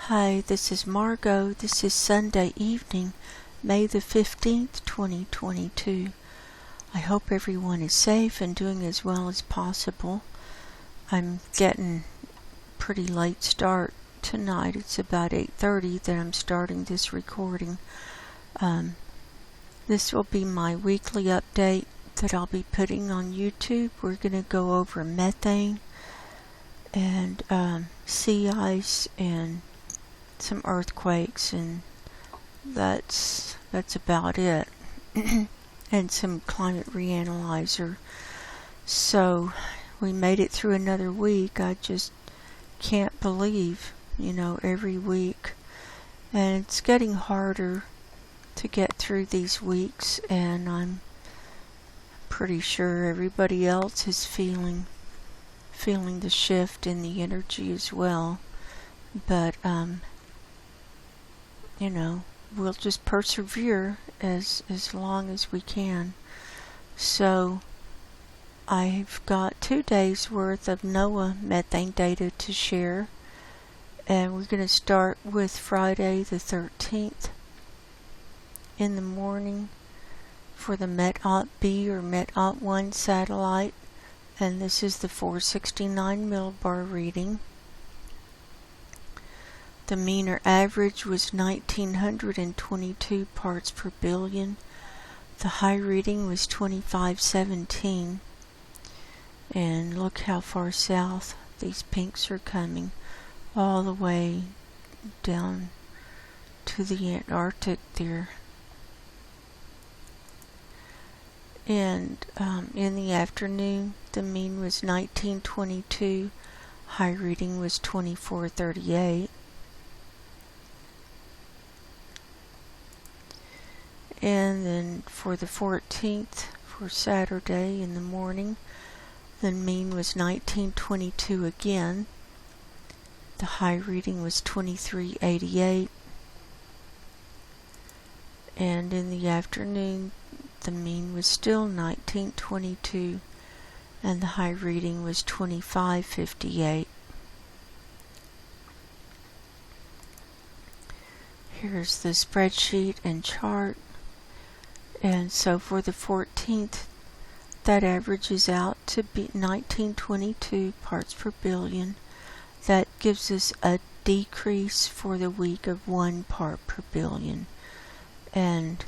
Hi, this is Margo. This is Sunday evening, May the 15th, 2022. I hope everyone is safe and doing as well as possible. I'm getting pretty late start tonight. It's about 8:30 that I'm starting this recording. This will be my weekly update that I'll be putting on YouTube. We're going to go over methane and sea ice and some earthquakes, and that's about it. And some Climate Reanalyzer. So we made it through another week. I just can't believe, every week. And it's getting harder to get through these weeks, and I'm pretty sure everybody else is feeling the shift in the energy as well. But we'll just persevere as long as we can. So I've got 2 days worth of Noaa methane data to share, and we're going to start with Friday the 13th in the morning for the Met-Op-B or Met-Op-1 satellite, and this is the 469 millibar reading. The mean or average was 1922 parts per billion. The high reading was 2517. And look how far south these pinks are coming, all the way down to the Antarctic there. And in the afternoon, the mean was 1922, high reading was 2438. And then for the 14th, for Saturday in the morning, the mean was 1922 again. The high reading was 2388. And in the afternoon, the mean was still 1922, and the high reading was 2558. Here's the spreadsheet and chart. And so for the 14th, that averages out to be 1922 parts per billion. That gives us a decrease for the week of 1 part per billion. And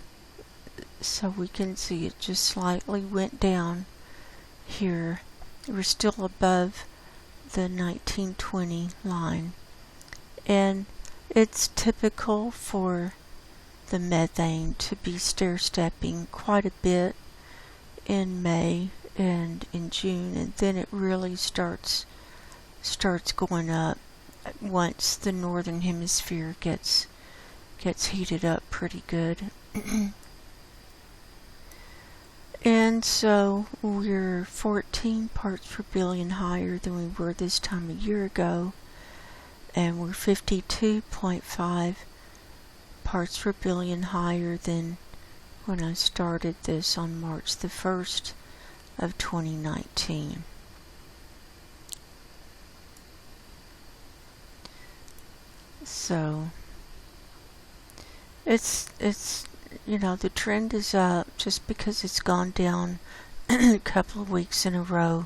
so we can see it just slightly went down here. We're still above the 1920 line. And it's typical for the methane to be stair-stepping quite a bit in May and in June, and then it really starts going up once the northern hemisphere gets heated up pretty good. And so we're 14 parts per billion higher than we were this time a year ago, and we're 52.5 parts per billion higher than when I started this on March the 1st of 2019. So it's the trend is up. Just because it's gone down a couple of weeks in a row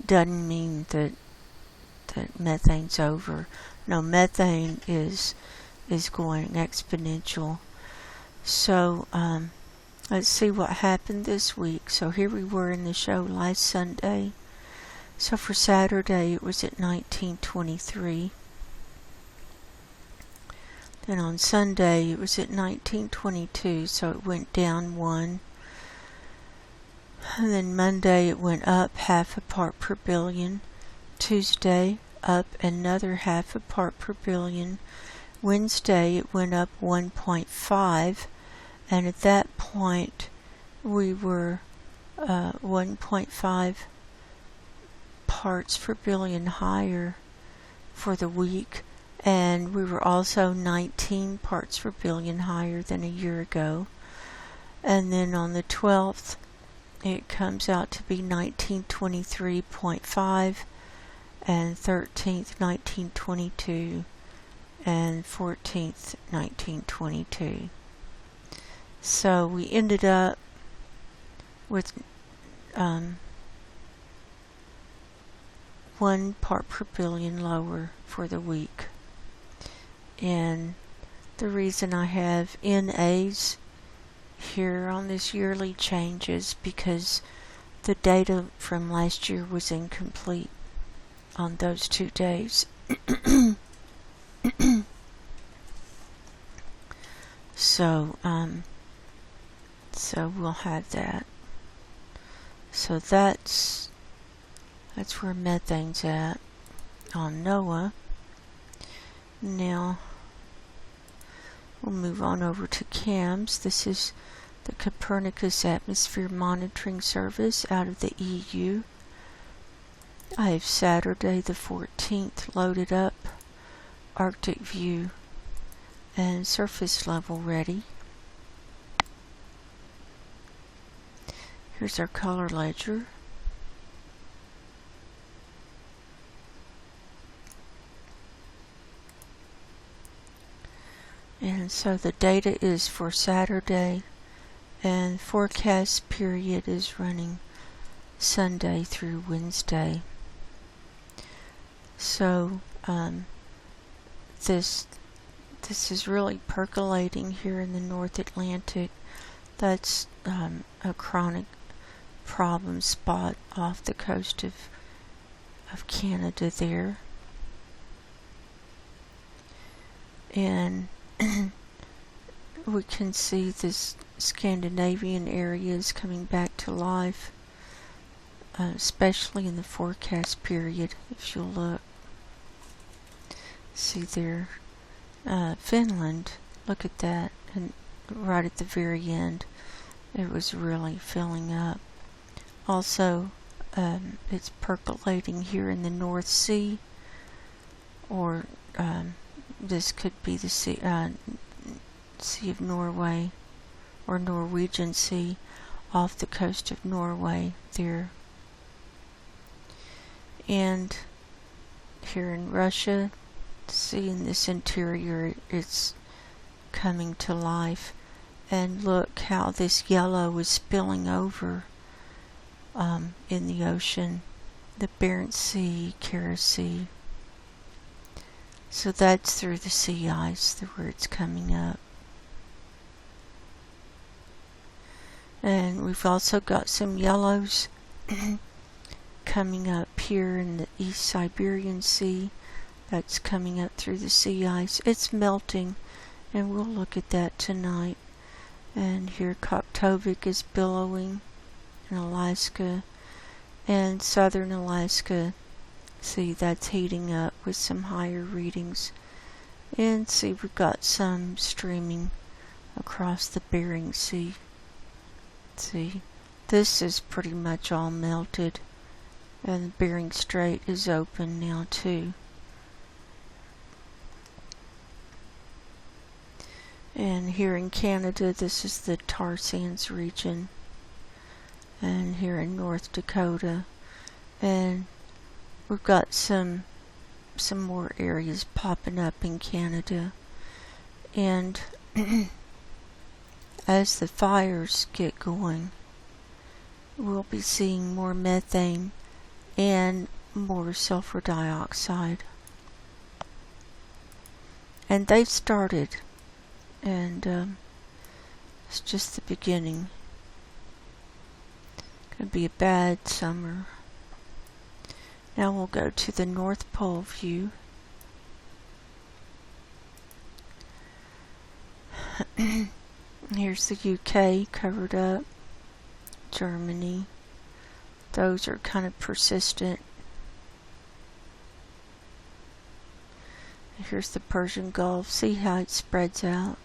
doesn't mean that methane's over. No, methane is going exponential. So let's see what happened this week. So here we were in the show last Sunday. So for Saturday it was at 1923. Then on Sunday it was at 1922, so it went down 1. And then Monday it went up half a part per billion. Tuesday up another half a part per billion. Wednesday it went up 1.5, and at that point we were 1.5 parts per billion higher for the week, and we were also 19 parts per billion higher than a year ago. And then on the 12th it comes out to be 1923.5, and 13th, 1922, and 14th, 1922. So we ended up with 1 part per billion lower for the week. And the reason I have NAs here on this yearly change is because the data from last year was incomplete on those 2 days. So we'll have that. So that's where methane's at on Noaa. Now we'll move on over to CAMS. This is the Copernicus Atmosphere Monitoring Service out of the EU. I have Saturday the 14th loaded up, Arctic view and surface level ready. Here's our color ledger. And so the data is for Saturday, and forecast period is running Sunday through Wednesday. So this is really percolating here in the North Atlantic. That's a chronic problem spot off the coast of Canada there. And we can see this Scandinavian area is coming back to life, especially in the forecast period, if you'll look. See there, Finland, look at that, and right at the very end, it was really filling up. Also, it's percolating here in the North Sea, or this could be the Sea of Norway, or Norwegian Sea, off the coast of Norway there. And here in Russia, see in this interior, it's coming to life. And look how this yellow is spilling over in the ocean, the Barents Sea, Kara Sea. So that's through the sea ice where it's coming up. And we've also got some yellows coming up here in the East Siberian Sea. That's coming up through the sea ice. It's melting, and we'll look at that tonight. And here Koptovik is billowing in Alaska, and southern Alaska. See, that's heating up with some higher readings. And see, we've got some streaming across the Bering Sea. See, this is pretty much all melted, and the Bering Strait is open now too. And here in Canada, this is the tar sands region, and here in North Dakota, and we've got some more areas popping up in Canada. And as the fires get going, we'll be seeing more methane and more sulfur dioxide. And they've started, and it's just the beginning. Gonna be a bad summer. Now we'll go to the North Pole view. Here's the UK covered up, Germany. Those are kind of persistent. Here's the Persian Gulf. See how it spreads out?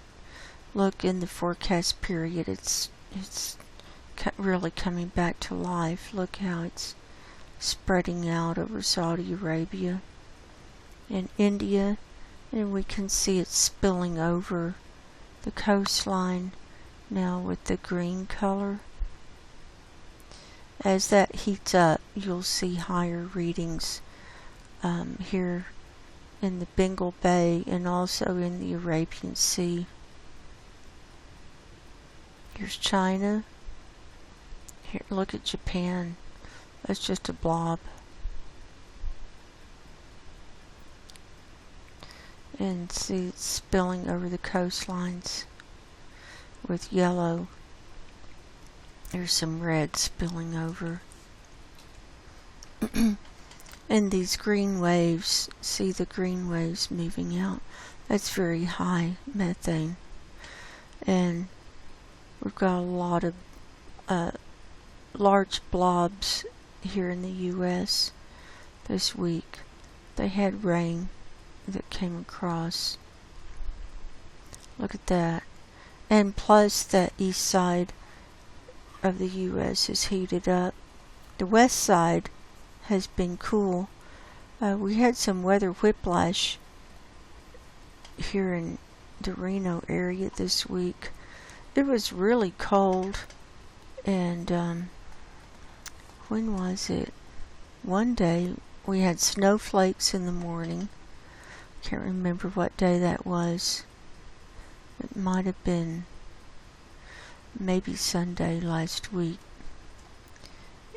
Look, in the forecast period, it's really coming back to life. Look how it's spreading out over Saudi Arabia and India, and we can see it spilling over the coastline now with the green color. As that heats up, you'll see higher readings here in the Bengal Bay and also in the Arabian Sea. Here's China. Here, look at Japan. That's just a blob. And see, it's spilling over the coastlines with yellow. There's some red spilling over. And these green waves, see the green waves moving out. That's very high methane. And we've got a lot of large blobs here in the U.S. this week. They had rain that came across. Look at that. And plus that east side of the U.S. is heated up. The west side has been cool. We had some weather whiplash here in the Reno area this week. It was really cold, and when was it? One day we had snowflakes in the morning. Can't remember what day that was. It might have been maybe Sunday last week.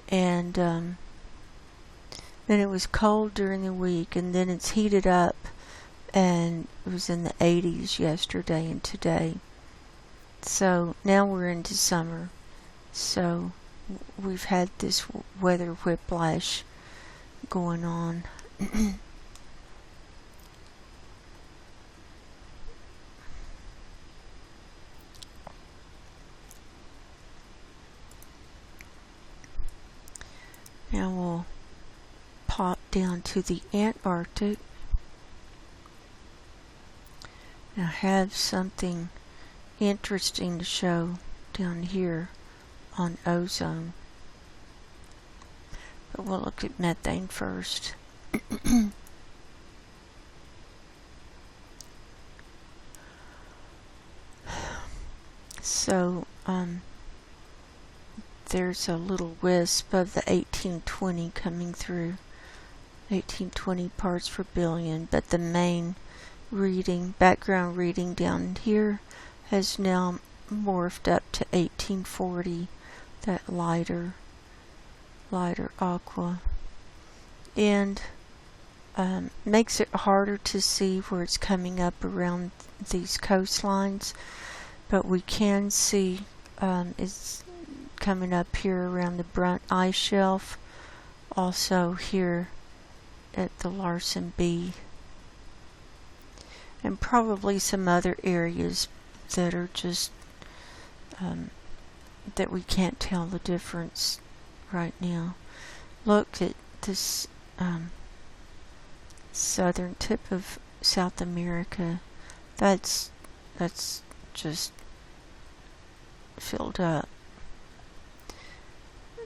And then it was cold during the week, and then it's heated up, and it was in the 80s yesterday and today. So now we're into summer. So we've had this weather whiplash going on. Now we'll pop down to the Antarctic. I have something interesting to show down here on ozone. But we'll look at methane first. So, there's a little wisp of the 1820 coming through. 1820 parts per billion, but the main reading, background reading down here has now morphed up to 1840, that lighter aqua, and makes it harder to see where it's coming up around these coastlines, but we can see it's coming up here around the Brunt ice shelf, also here at the Larsen B, and probably some other areas that are just that we can't tell the difference right now. Look at this southern tip of South America. That's just filled up.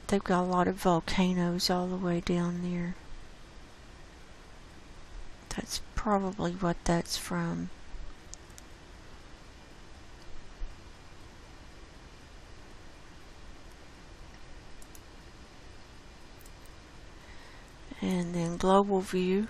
They've got a lot of volcanoes all the way down there. That's probably what that's from. And then global view.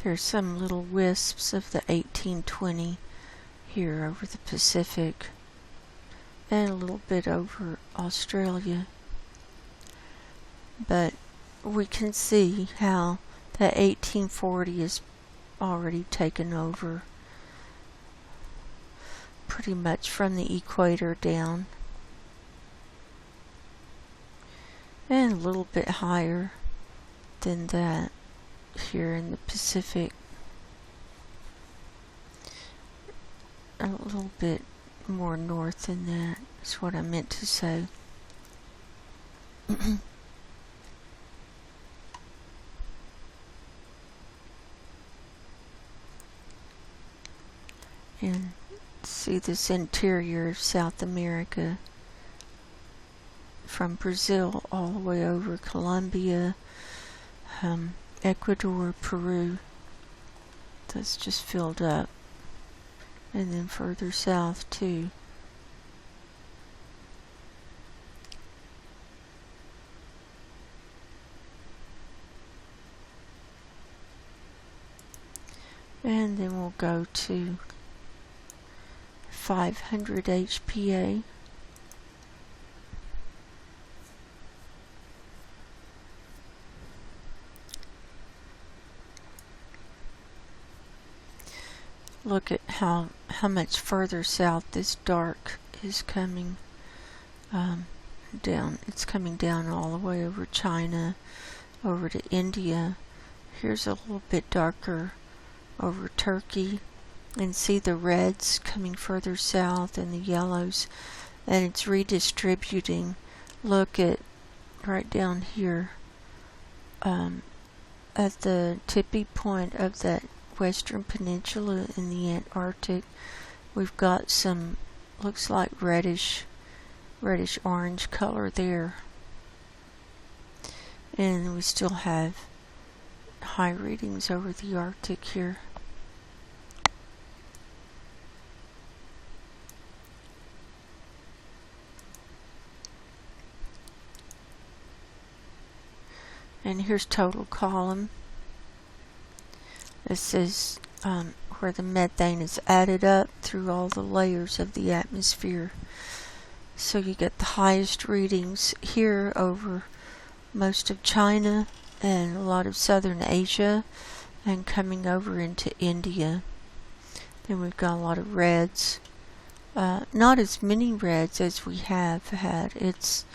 There's some little wisps of the 1820 here over the Pacific, and a little bit over Australia. But we can see how that 1840 is already taken over pretty much from the equator down, and a little bit higher than that here in the Pacific. A little bit more north than that is what I meant to say. And see this interior of South America from Brazil all the way over Colombia, Ecuador, Peru, That's just filled up. And then further south too. And then we'll go to 500 HPA. Look at how much further south this dark is coming down. It's coming down all the way over China, over to India. Here's a little bit darker over Turkey, and see the reds coming further south and the yellows, and it's redistributing. Look at right down here at the tippy point of that western peninsula in the Antarctic. We've got some, looks like reddish orange color there, and we still have high readings over the Arctic here. And here's total column. This is where the methane is added up through all the layers of the atmosphere. So you get the highest readings here over most of China and a lot of southern Asia, and coming over into India. Then we've got a lot of reds. Not as many reds as we have had. It's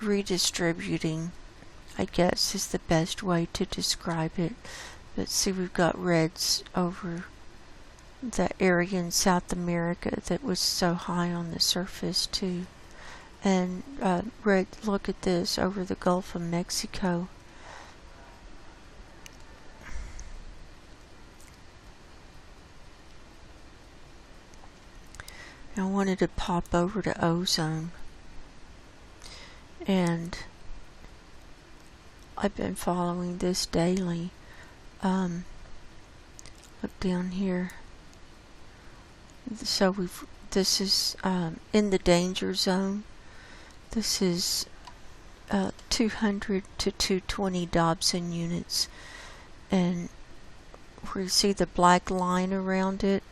redistributing, I guess, is the best way to describe it. But see, we've got reds over that area in South America that was so high on the surface too. And red, look at this, over the Gulf of Mexico. I wanted to pop over to ozone. And I've been following this daily. Look down here. So this is in the danger zone. This is 200 to 220 Dobson units, and where you see the black line around it,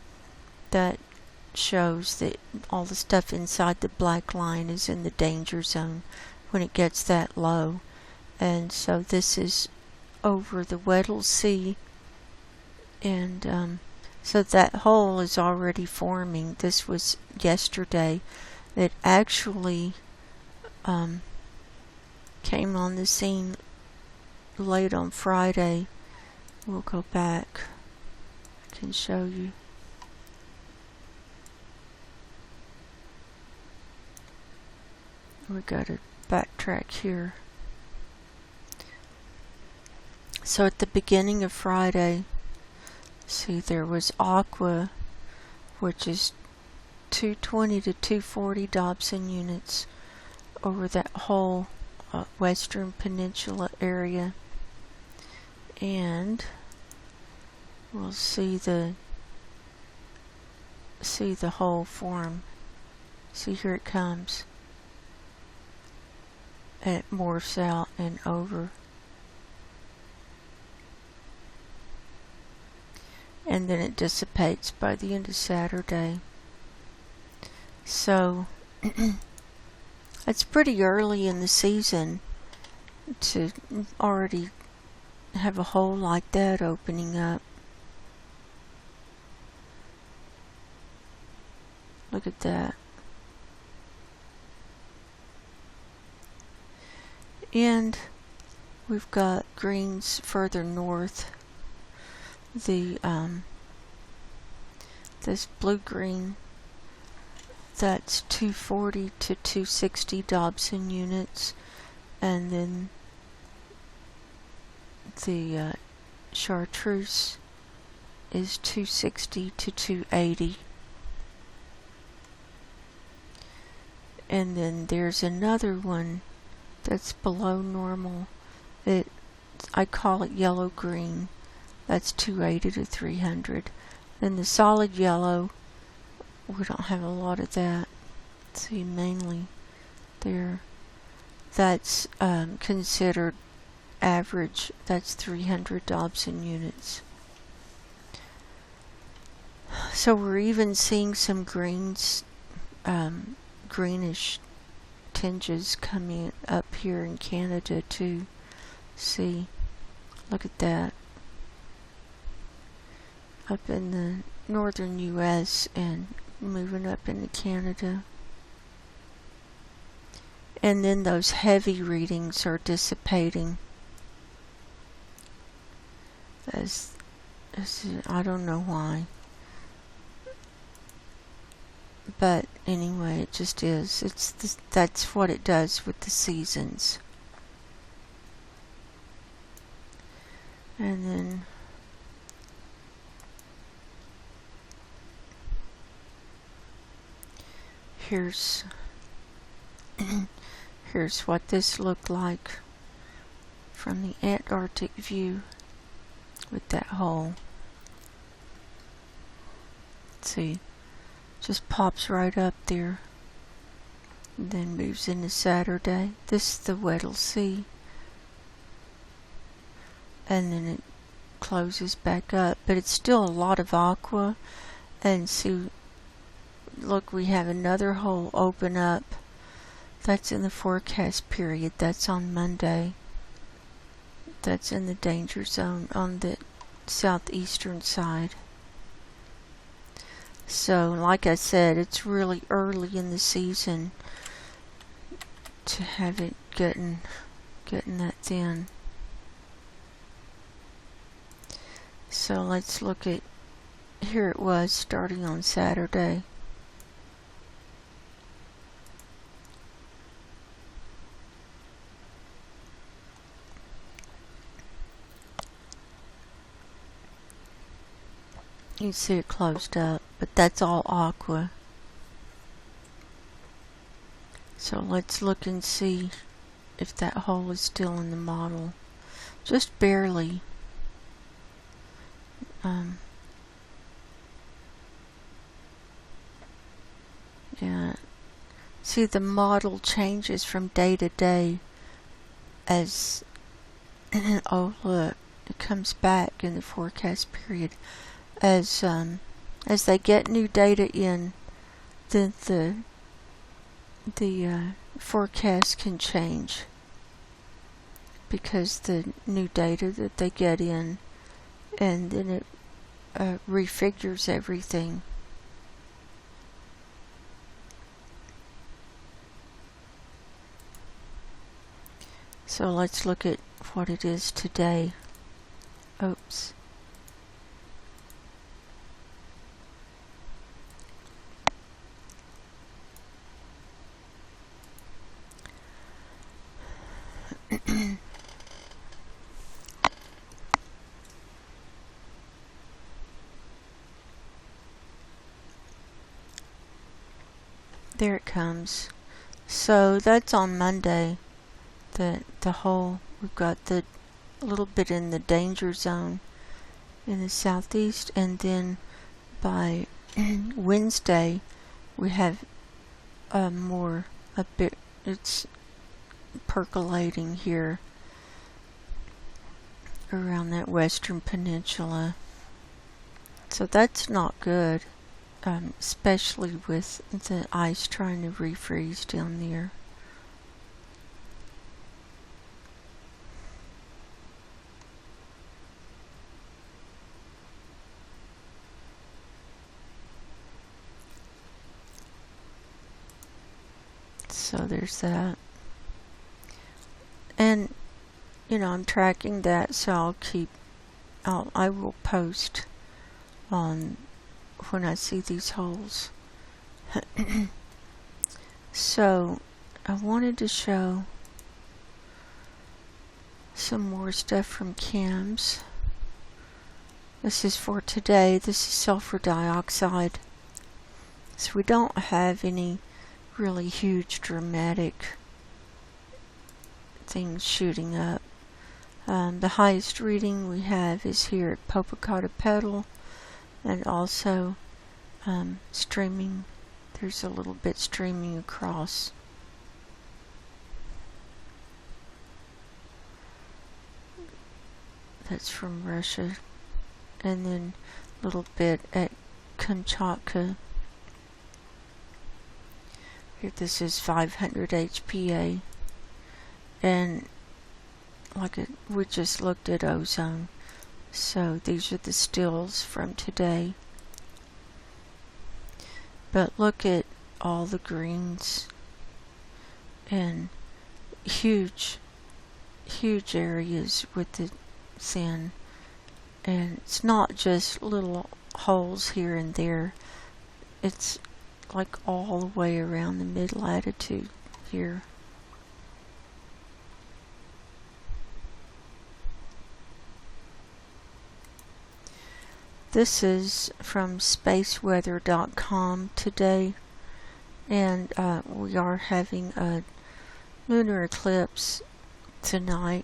that shows that all the stuff inside the black line is in the danger zone when it gets that low. And so this is over the Weddell Sea, and so that hole is already forming. This was yesterday. It actually came on the scene late on Friday. We'll go back. I can show you. We got to backtrack here. So at the beginning of Friday, see, there was aqua, which is 220 to 240 Dobson units over that whole western peninsula area, and we'll see the whole form. See, here it comes, and it morphs out and over. And then it dissipates by the end of Saturday. So it's pretty early in the season to already have a hole like that opening up. Look at that. And we've got greens further north. The this blue-green, that's 240 to 260 Dobson units, and then the chartreuse is 260 to 280. And then there's another one that's below normal. I call it yellow-green. that's 280 to 300. Then the solid yellow, we don't have a lot of that. See, mainly there. That's considered average. That's 300 Dobson units. So we're even seeing some greens, greenish tinges coming up here in Canada too. See, look at that. Up in the northern US and moving up into Canada. And then those heavy readings are dissipating. As I don't know why. But anyway, it just is. That's what it does with the seasons. And then here's what this looked like from the Antarctic view with that hole. See, just pops right up there, and then moves into Saturday. This is the Weddell Sea, and then it closes back up, but it's still a lot of aqua. And see, look, we have another hole open up. That's in the forecast period. That's on Monday. That's in the danger zone on the southeastern side. So, like I said, it's really early in the season to have it getting that thin. So let's look at, here it was starting on Saturday. You can see it closed up, but that's all aqua. So let's look and see if that hole is still in the model. Just barely. Yeah. See, the model changes from day to day as oh look, it comes back in the forecast period. As they get new data in, then the forecast can change, because the new data that they get in, and then it refigures everything. So let's look at what it is today. Oops. There it comes. So that's on Monday. The whole, we've got the little bit in the danger zone in the southeast, and then by Wednesday we have a bit, it's percolating here around that western peninsula. So that's not good, especially with the ice trying to refreeze down there. So there's that. And, you know, I'm tracking that, so I will post on when I see these holes. So, I wanted to show some more stuff from CAMS. This is for today. This is sulfur dioxide. So we don't have any really huge dramatic things shooting up. The highest reading we have is here at Popocatépetl, and also streaming. There's a little bit streaming across. That's from Russia. And then a little bit at Kamchatka. Here, this is 500 HPA. And we just looked at ozone. So these are the stills from today. But look at all the greens and huge areas with the sand. And it's not just little holes here and there. It's like all the way around the mid-latitude here. This is from spaceweather.com today, and we are having a lunar eclipse tonight,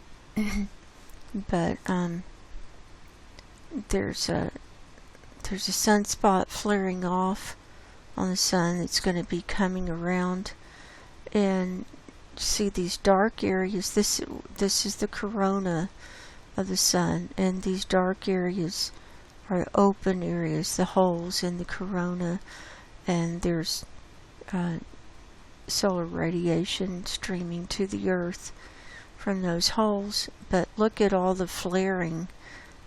but there's a sunspot flaring off on the sun that's going to be coming around, and see these dark areas. This is the corona of the sun, and these dark areas are open areas, the holes in the corona, and there's solar radiation streaming to the earth from those holes. But look at all the flaring,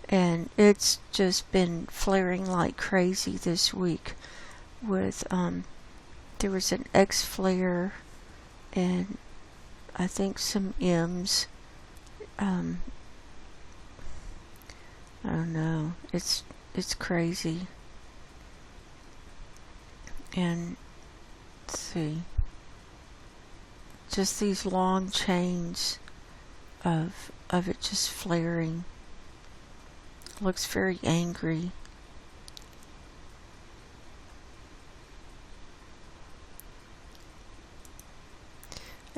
and it's just been flaring like crazy this week with there was an X flare and I think some M's. I don't know, it's crazy. And let's see, just these long chains of it just flaring. Looks very angry.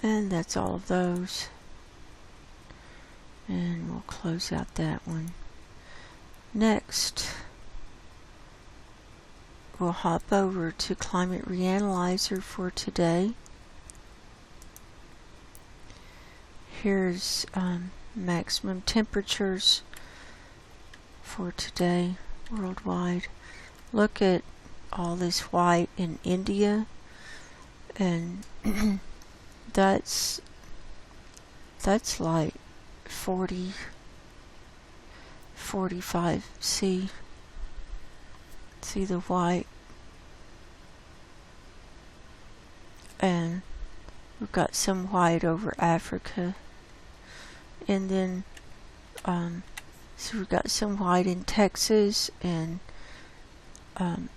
And that's all of those. And we'll close out that one. Next, we'll hop over to Climate Reanalyzer for today. Here's maximum temperatures for today worldwide. Look at all this white in India, and that's like 45 C. See the white, and we've got some white over Africa, and then so we've got some white in Texas and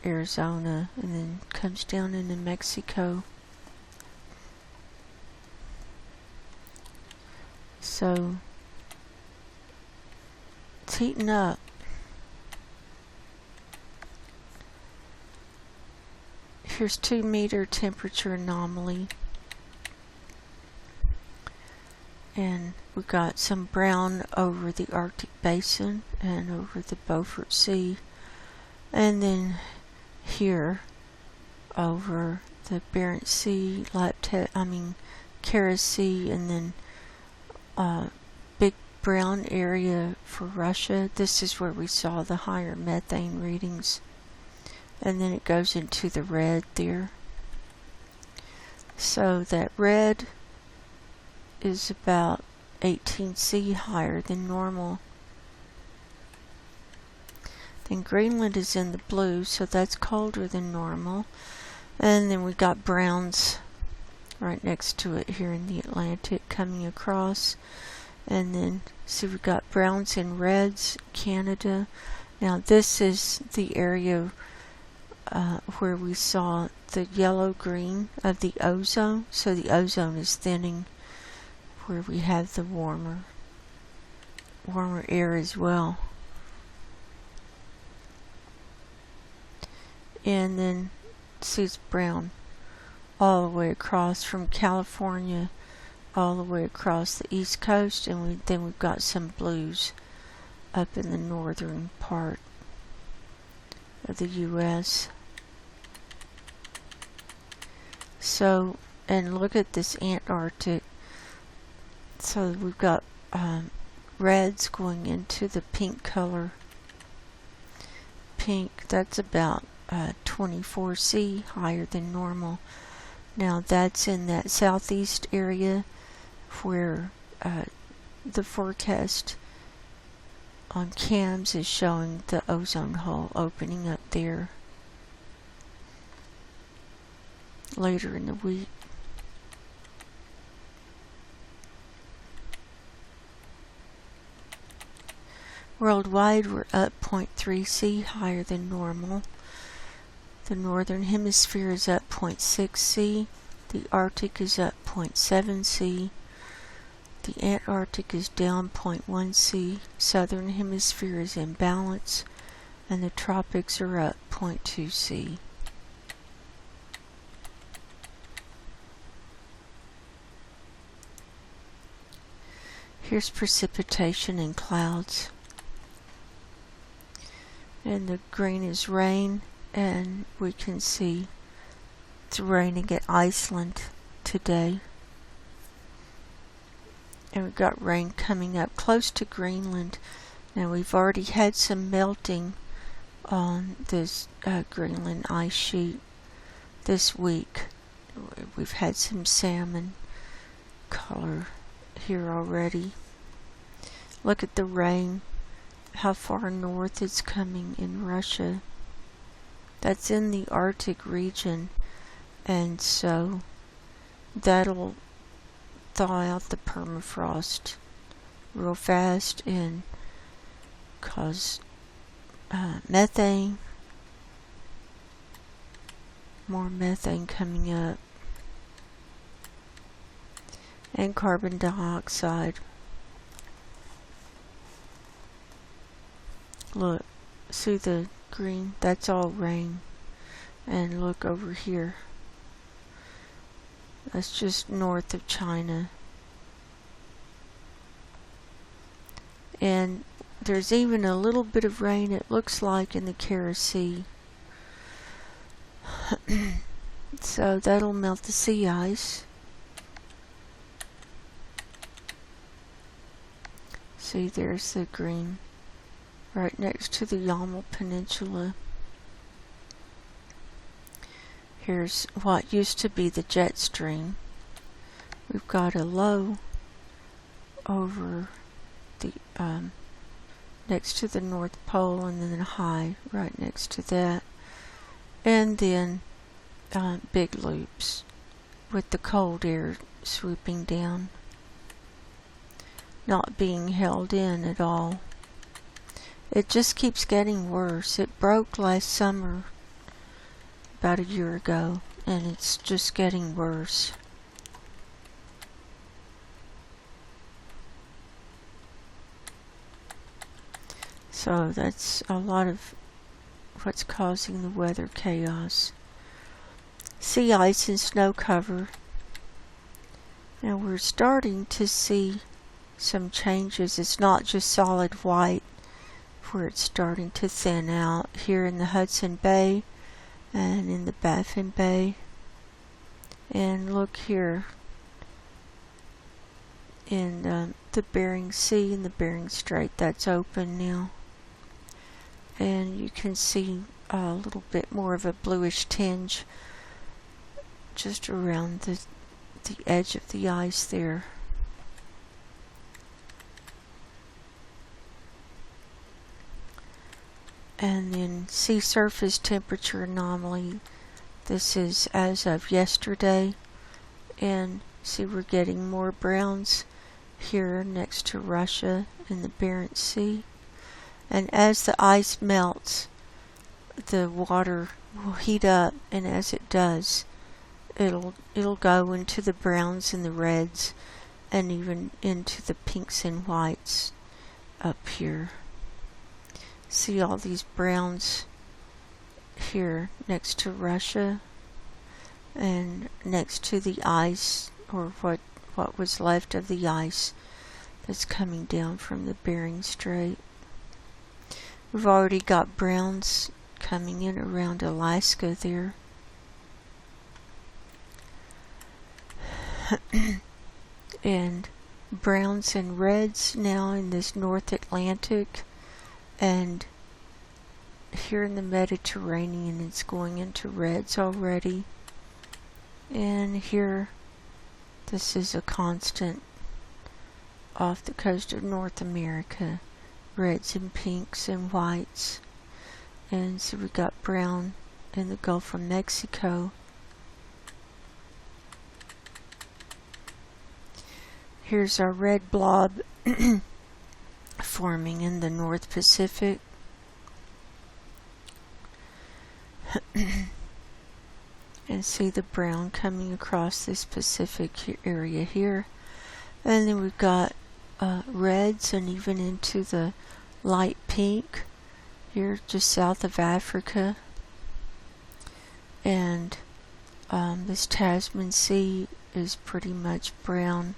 Arizona, and then comes down into Mexico. So it's heating up. Here's 2 meter temperature anomaly. And we've got some brown over the Arctic Basin and over the Beaufort Sea. And then here over the Barents Sea, Kara Sea, and then big brown area for Russia. This is where we saw the higher methane readings. And then it goes into the red there. So that red is about 18 C higher than normal. Then Greenland is in the blue, so that's colder than normal. And then we got browns right next to it here in the Atlantic coming across. And then see, we've got browns and reds, Canada. Now this is the area where we saw the yellow-green of the ozone. So the ozone is thinning where we have the warmer air as well. And then see, it's brown all the way across from California all the way across the east coast, and then we've got some blues up in the northern part of the U.S. So, and look at this Antarctic. So we've got reds going into the pink color. Pink, that's about 24°C higher than normal. Now that's in that southeast area where the forecast on cams is showing the ozone hole opening up there later in the week. Worldwide, we're up 0.3°C higher than normal. The northern hemisphere is up 0.6°C. The Arctic is up 0.7°C. The Antarctic is down 0.1°C. Southern hemisphere is in balance, and the tropics are up 0.2°C. Here's precipitation and clouds. And the green is rain, and we can see it's raining at Iceland today. And we've got rain coming up close to Greenland. Now we've already had some melting on this Greenland ice sheet this week. We've had some salmon color here already. Look at the rain, how far north it's coming in Russia. That's in the Arctic region, and so that'll thaw out the permafrost real fast and cause methane, more methane coming up, and carbon dioxide. Look, see the green? That's all rain. And look over here. That's just north of China. And there's even a little bit of rain, it looks like, in the Kara Sea. So that'll melt the sea ice. See, there's the green right next to the Yamal Peninsula. Here's what used to be the jet stream. We've got a low over the next to the North Pole, and then a high right next to that, and then big loops with the cold air swooping down, not being held in at all. It just keeps getting worse. It broke last summer, about a year ago, and it's just getting worse. So that's a lot of what's causing the weather chaos. Sea ice and snow cover. Now we're starting to see some changes. It's not just solid white, where it's starting to thin out here in the Hudson Bay and in the Baffin Bay. And look here in the Bering Sea and the Bering Strait, that's open now. And you can see a little bit more of a bluish tinge just around the edge of the ice there. And then sea surface temperature anomaly. This is as of yesterday. And see, we're getting more browns here next to Russia in the Barents Sea. And as the ice melts, the water will heat up, and as it does, it'll go into the browns and the reds, and even into the pinks and whites up here. See all these browns here next to Russia and next to the ice, or what what was left of the ice that's coming down from the Bering Strait. We've already got browns coming in around Alaska there. And browns and reds now in this North Atlantic, and here in the Mediterranean it's going into reds already. And here, this is a constant off the coast of North America, reds and pinks and whites. And so we got brown in the Gulf of Mexico. Here's our red blob forming in the North Pacific. And see the brown coming across this Pacific area here. And then we've got reds and even into the light pink here just south of Africa. And this Tasman Sea is pretty much brown,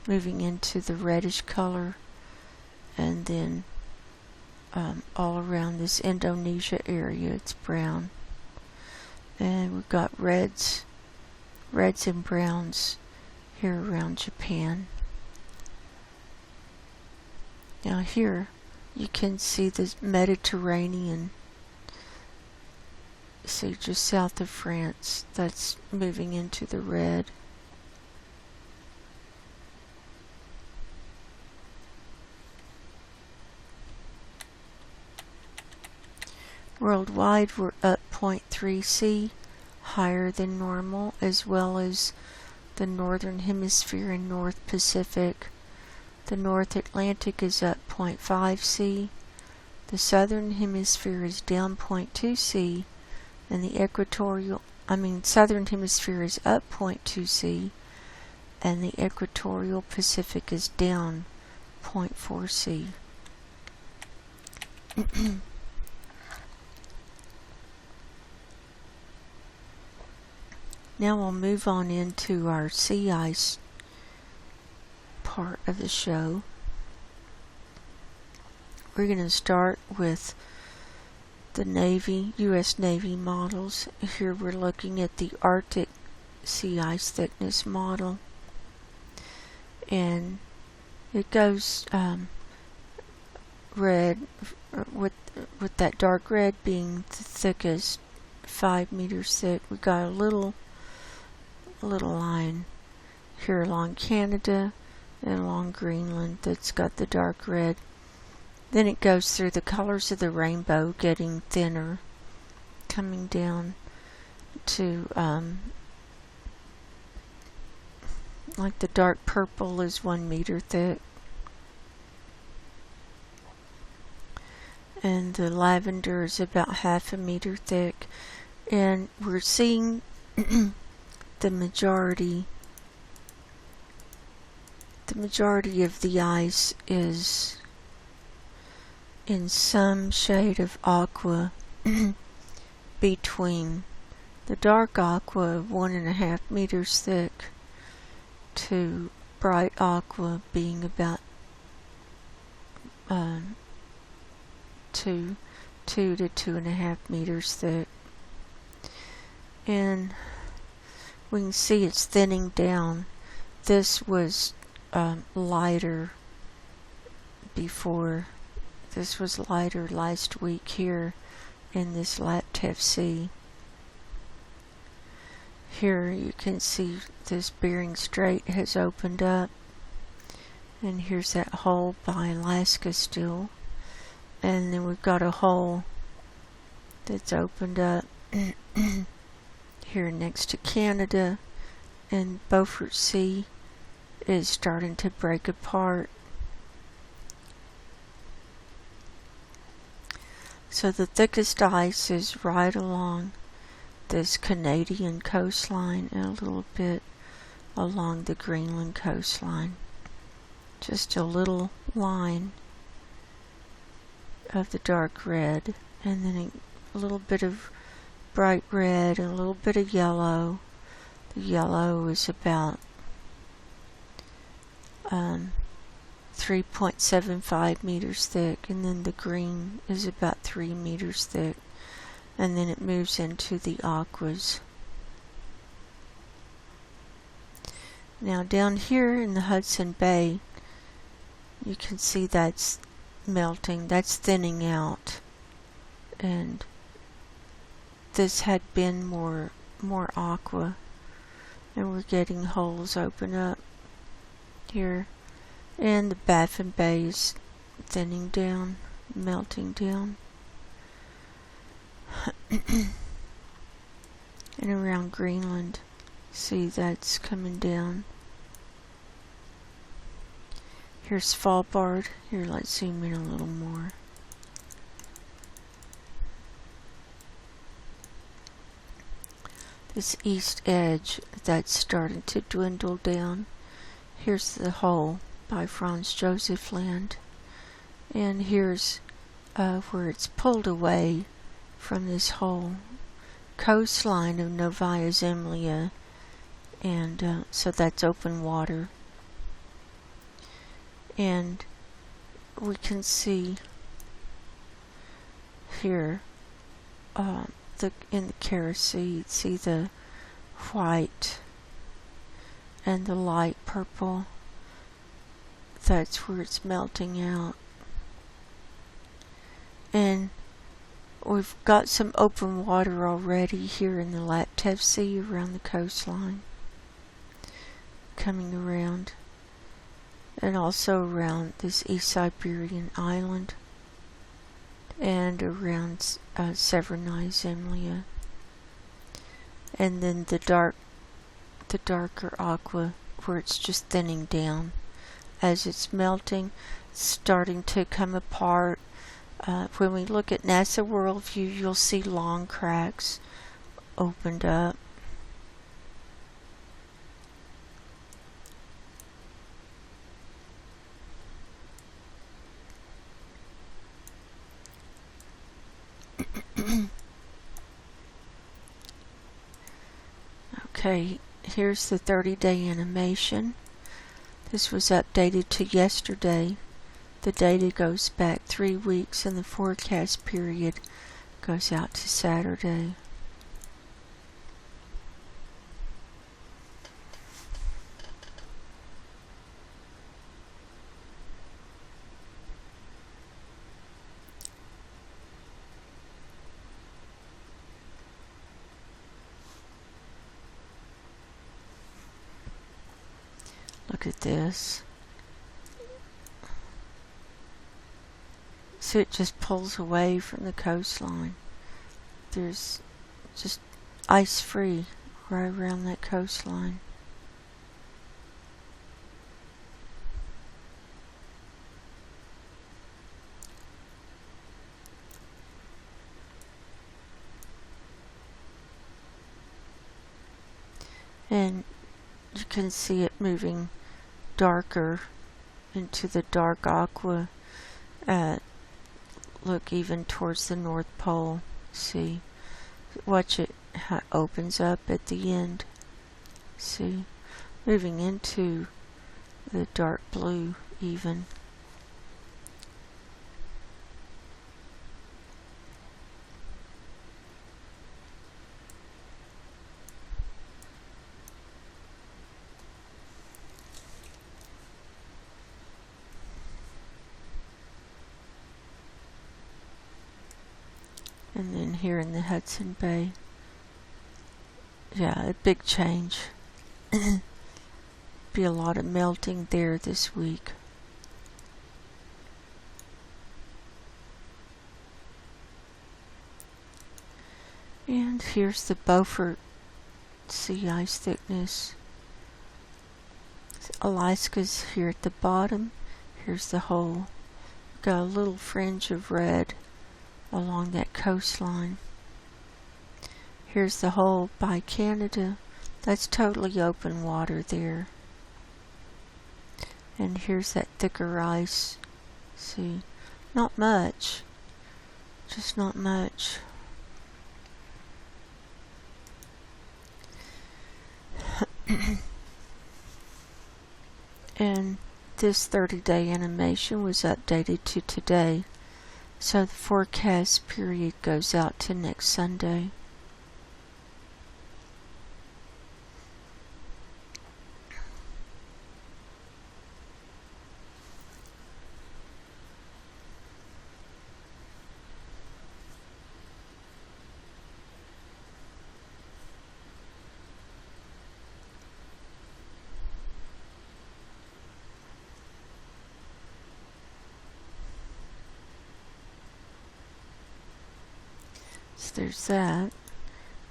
moving into the reddish color, and then all around this Indonesia area it's brown. And we've got reds and browns here around Japan. Now here you can see the Mediterranean, see just south of France, that's moving into the red. Worldwide, we're up 0.3 C, higher than normal, as well as the Northern Hemisphere and North Pacific. The North Atlantic is up 0.5 C, the Southern Hemisphere is down 0.2 C, and the Southern Hemisphere is up 0.2 C, and the Equatorial Pacific is down 0.4 C. Now we'll move on into our sea ice part of the show. We're going to start with the Navy, U.S. Navy models. Here we're looking at the Arctic sea ice thickness model. And it goes red, with that dark red being the thickest, 5 meters thick. We got a little line here along Canada and along Greenland that's got the dark red. Then it goes through the colors of the rainbow, getting thinner, coming down to like the dark purple is 1 meter thick, and the lavender is about 1/2 meter thick. And we're seeing the majority of the ice is in some shade of aqua between the dark aqua of 1.5 meters thick to bright aqua being about 2 to 2.5 meters thick. And we can see it's thinning down. This was lighter before. This was lighter last week here in this Laptev Sea. Here you can see this Bering Strait has opened up, and here's that hole by Alaska still, and then we've got a hole that's opened up here next to Canada, and Beaufort Sea is starting to break apart. So the thickest ice is right along this Canadian coastline and a little bit along the Greenland coastline. Just a little line of the dark red, and then a little bit of bright red and a little bit of yellow. The yellow is about 3.75 meters thick, and then the green is about 3 meters thick, and then it moves into the aquas. Now down here in the Hudson Bay, you can see that's melting, that's thinning out, and this had been more aqua, and we're getting holes open up here, and the Baffin Bay is thinning down, melting down. And around Greenland, see, that's coming down. Here's Svalbard. Here, let's zoom in a little more. This east edge, that's starting to dwindle down. Here's the hole by Franz Josef Land. And here's where it's pulled away from this whole coastline of Novaya Zemlya, and so that's open water. And we can see here in the Kara Sea, see the white and the light purple. That's where it's melting out. And we've got some open water already here in the Laptev Sea around the coastline, coming around, and also around this East Siberian island, and around Severnaya Zemlya. And then the darker aqua, where it's just thinning down as it's melting, starting to come apart. When we look at NASA Worldview, you'll see long cracks opened up. Okay, here's the 30-day animation. This was updated to yesterday. The data goes back 3 weeks, and the forecast period goes out to Saturday. Look at this. So it just pulls away from the coastline. There's just ice free right around that coastline. And you can see it moving darker into the dark aqua. Look even towards the North Pole. See, watch it how it opens up at the end. See, moving into the dark blue even. And then here in the Hudson Bay, yeah, a big change. Be a lot of melting there this week. And here's the Beaufort Sea Ice Thickness. Alaska's here at the bottom. Here's the hole. Got a little fringe of red along that coastline. Here's the hole by Canada. That's totally open water there. And here's that thicker ice. See, not much. Just not much. And this 30-day animation was updated to today, so the forecast period goes out to next Sunday. So there's that.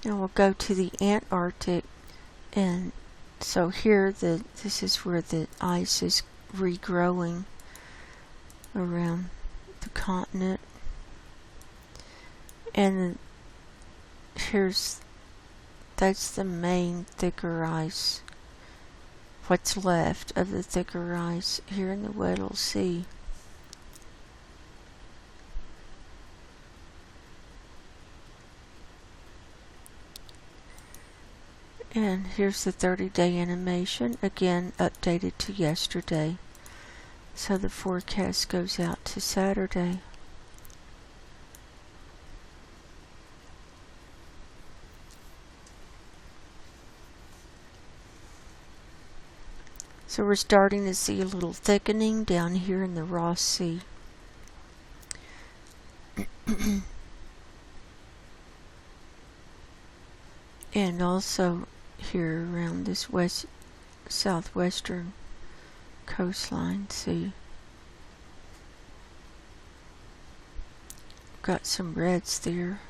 Now we'll go to the Antarctic, and so here this is where the ice is regrowing around the continent, and that's the main thicker ice, what's left of the thicker ice here in the Weddell Sea. And here's the 30-day animation, again updated to yesterday. So the forecast goes out to Saturday. So we're starting to see a little thickening down here in the Ross Sea. And also here around this southwestern coastline, see, got some reds there.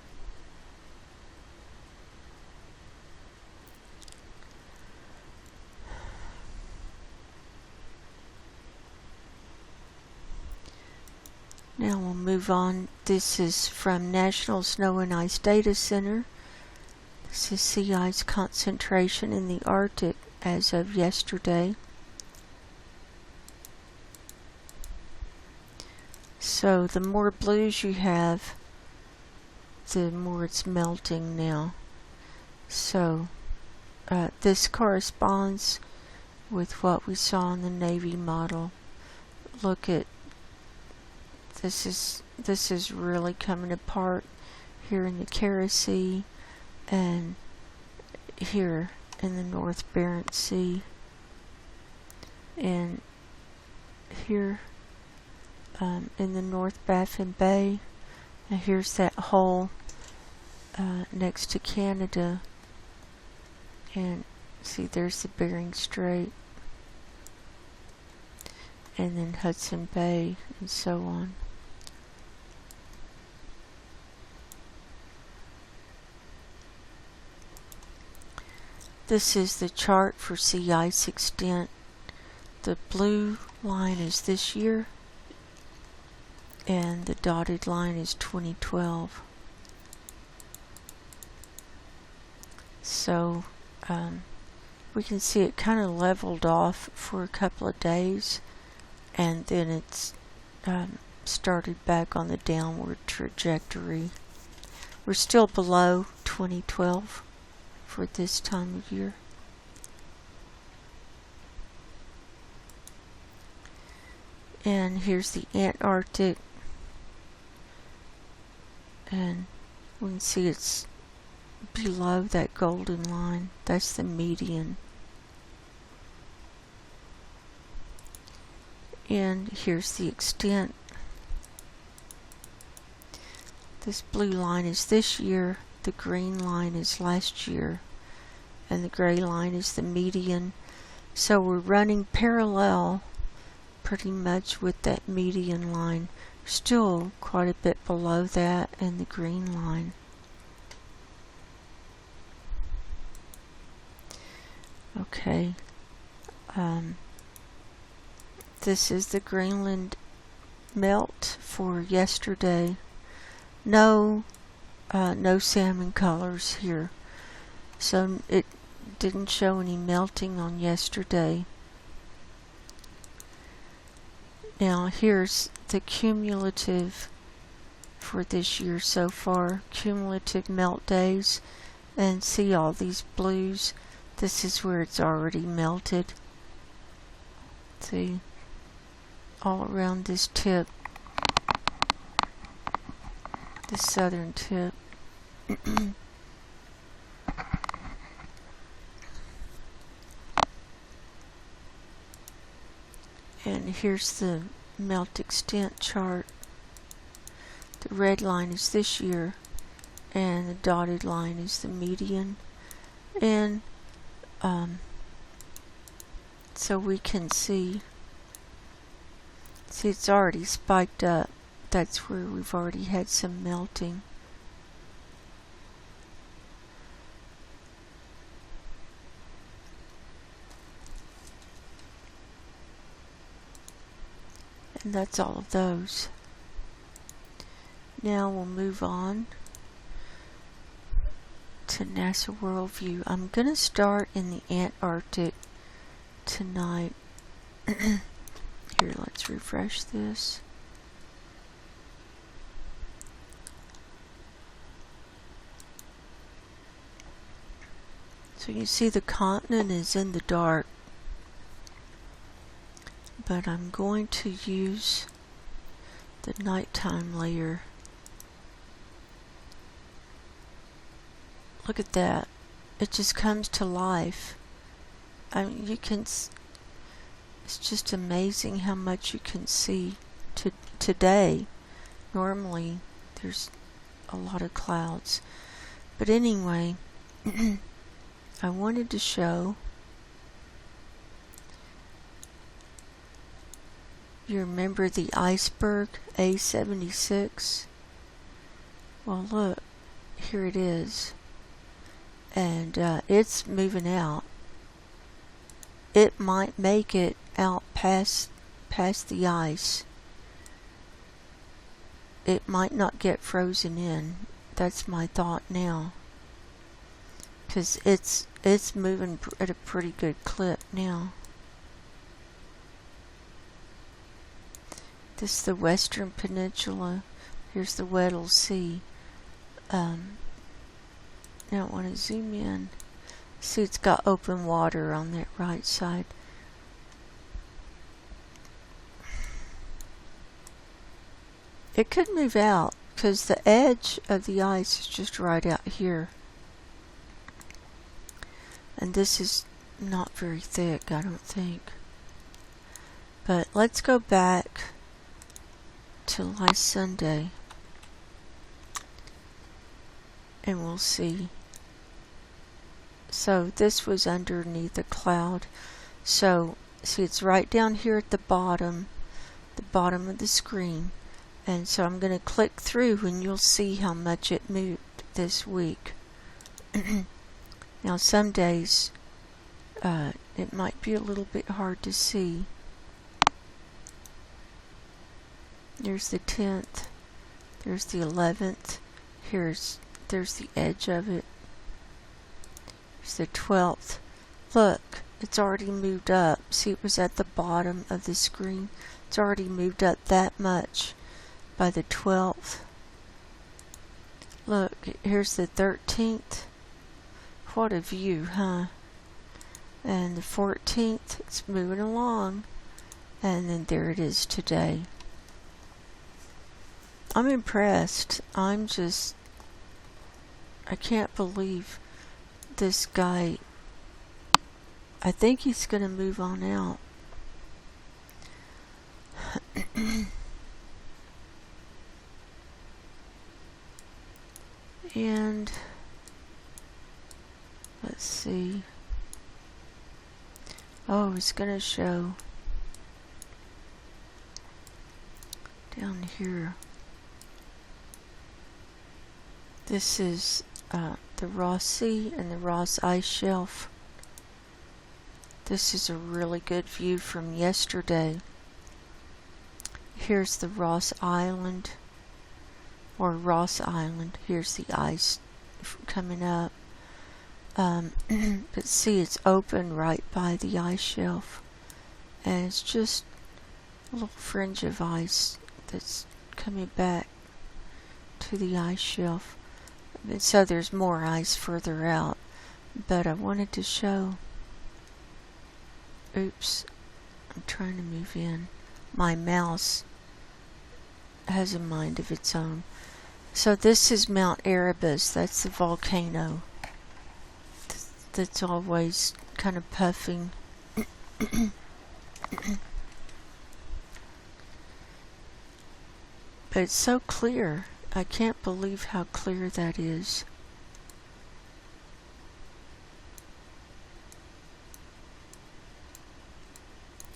Now we'll move on. This is from National Snow and Ice Data Center. This is sea ice concentration in the Arctic as of yesterday. So the more blues you have, the more it's melting now. So this corresponds with what we saw in the Navy model. Look at this is really coming apart here in the Kara Sea and here in the North Barents Sea, and here in the North Baffin Bay, and here's that hole next to Canada, and see there's the Bering Strait, and then Hudson Bay, and so on. This is the chart for sea ice extent. The blue line is this year, and the dotted line is 2012. So we can see it kind of leveled off for a couple of days, and then it's started back on the downward trajectory. We're still below 2012 for this time of year. And here's the Antarctic, and we can see it's below that golden line. That's the median. And here's the extent. This blue line is this year, the green line is last year, and the gray line is the median. So we're running parallel pretty much with that median line. Still quite a bit below that and the green line. Okay. This is the Greenland Melt for yesterday. No salmon colors here, so it didn't show any melting on yesterday. Now here's the cumulative for this year so far, cumulative melt days, and see all these blues. This is where it's already melted. See, all around this tip, the southern tip. And here's the melt extent chart. The red line is this year, and the dotted line is the median. And so we can see it's already spiked up. That's where we've already had some melting. And that's all of those. Now we'll move on to NASA Worldview. I'm going to start in the Antarctic tonight. Here, let's refresh this. So you see the continent is in the dark, but I'm going to use the nighttime layer. Look at that. It just comes to life. I mean, you can, it's just amazing how much you can see today. Normally, there's a lot of clouds. But anyway, I wanted to show, you remember the iceberg A76? Well, look, here it is. And it's moving out. It might make it out past the ice. It might not get frozen in. That's my thought now. Because it's moving at a pretty good clip now. This is the Western Peninsula. Here's the Weddell Sea. Now I want to zoom in. See, it's got open water on that right side. It could move out because the edge of the ice is just right out here. And this is not very thick, I don't think. But let's go back to last Sunday. And we'll see. So this was underneath a cloud. So see, it's right down here at the bottom of the screen. And so I'm going to click through and you'll see how much it moved this week. Now some days it might be a little bit hard to see. There's the 10th. There's the 11th. There's the edge of it. There's the 12th. Look, it's already moved up. See, it was at the bottom of the screen. It's already moved up that much by the 12th. Look, here's the 13th. What a view, huh? And the 14th, it's moving along. And then there it is today. I'm impressed. I can't believe this guy. I think he's going to move on out. And let's see. Oh, it's going to show down here. This is the Ross Sea and the Ross Ice Shelf. This is a really good view from yesterday. Here's the Ross Island, or Ross Island. Here's the ice coming up. But see, it's open right by the ice shelf. And it's just a little fringe of ice that's coming back to the ice shelf. And so there's more ice further out. But I wanted to show... Oops. I'm trying to move in. my mouse has a mind of its own. So this is Mount Erebus. That's the volcano that's always kind of puffing. But it's so clear. I can't believe how clear that is.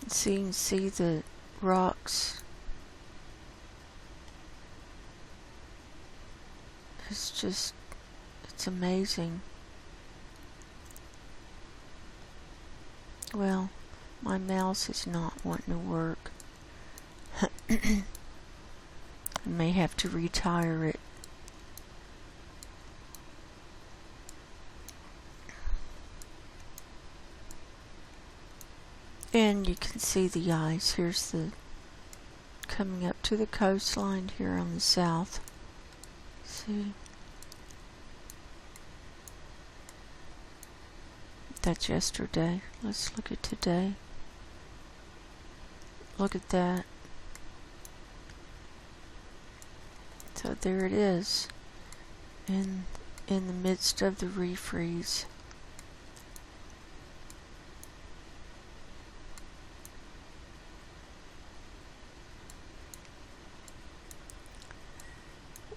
So you can see the rocks. It's amazing. Well, my mouse is not wanting to work. I may have to retire it. And you can see the ice. Here's the coming up to the coastline here on the south. See? That's yesterday. Let's look at today. Look at that. So there it is, in the midst of the refreeze.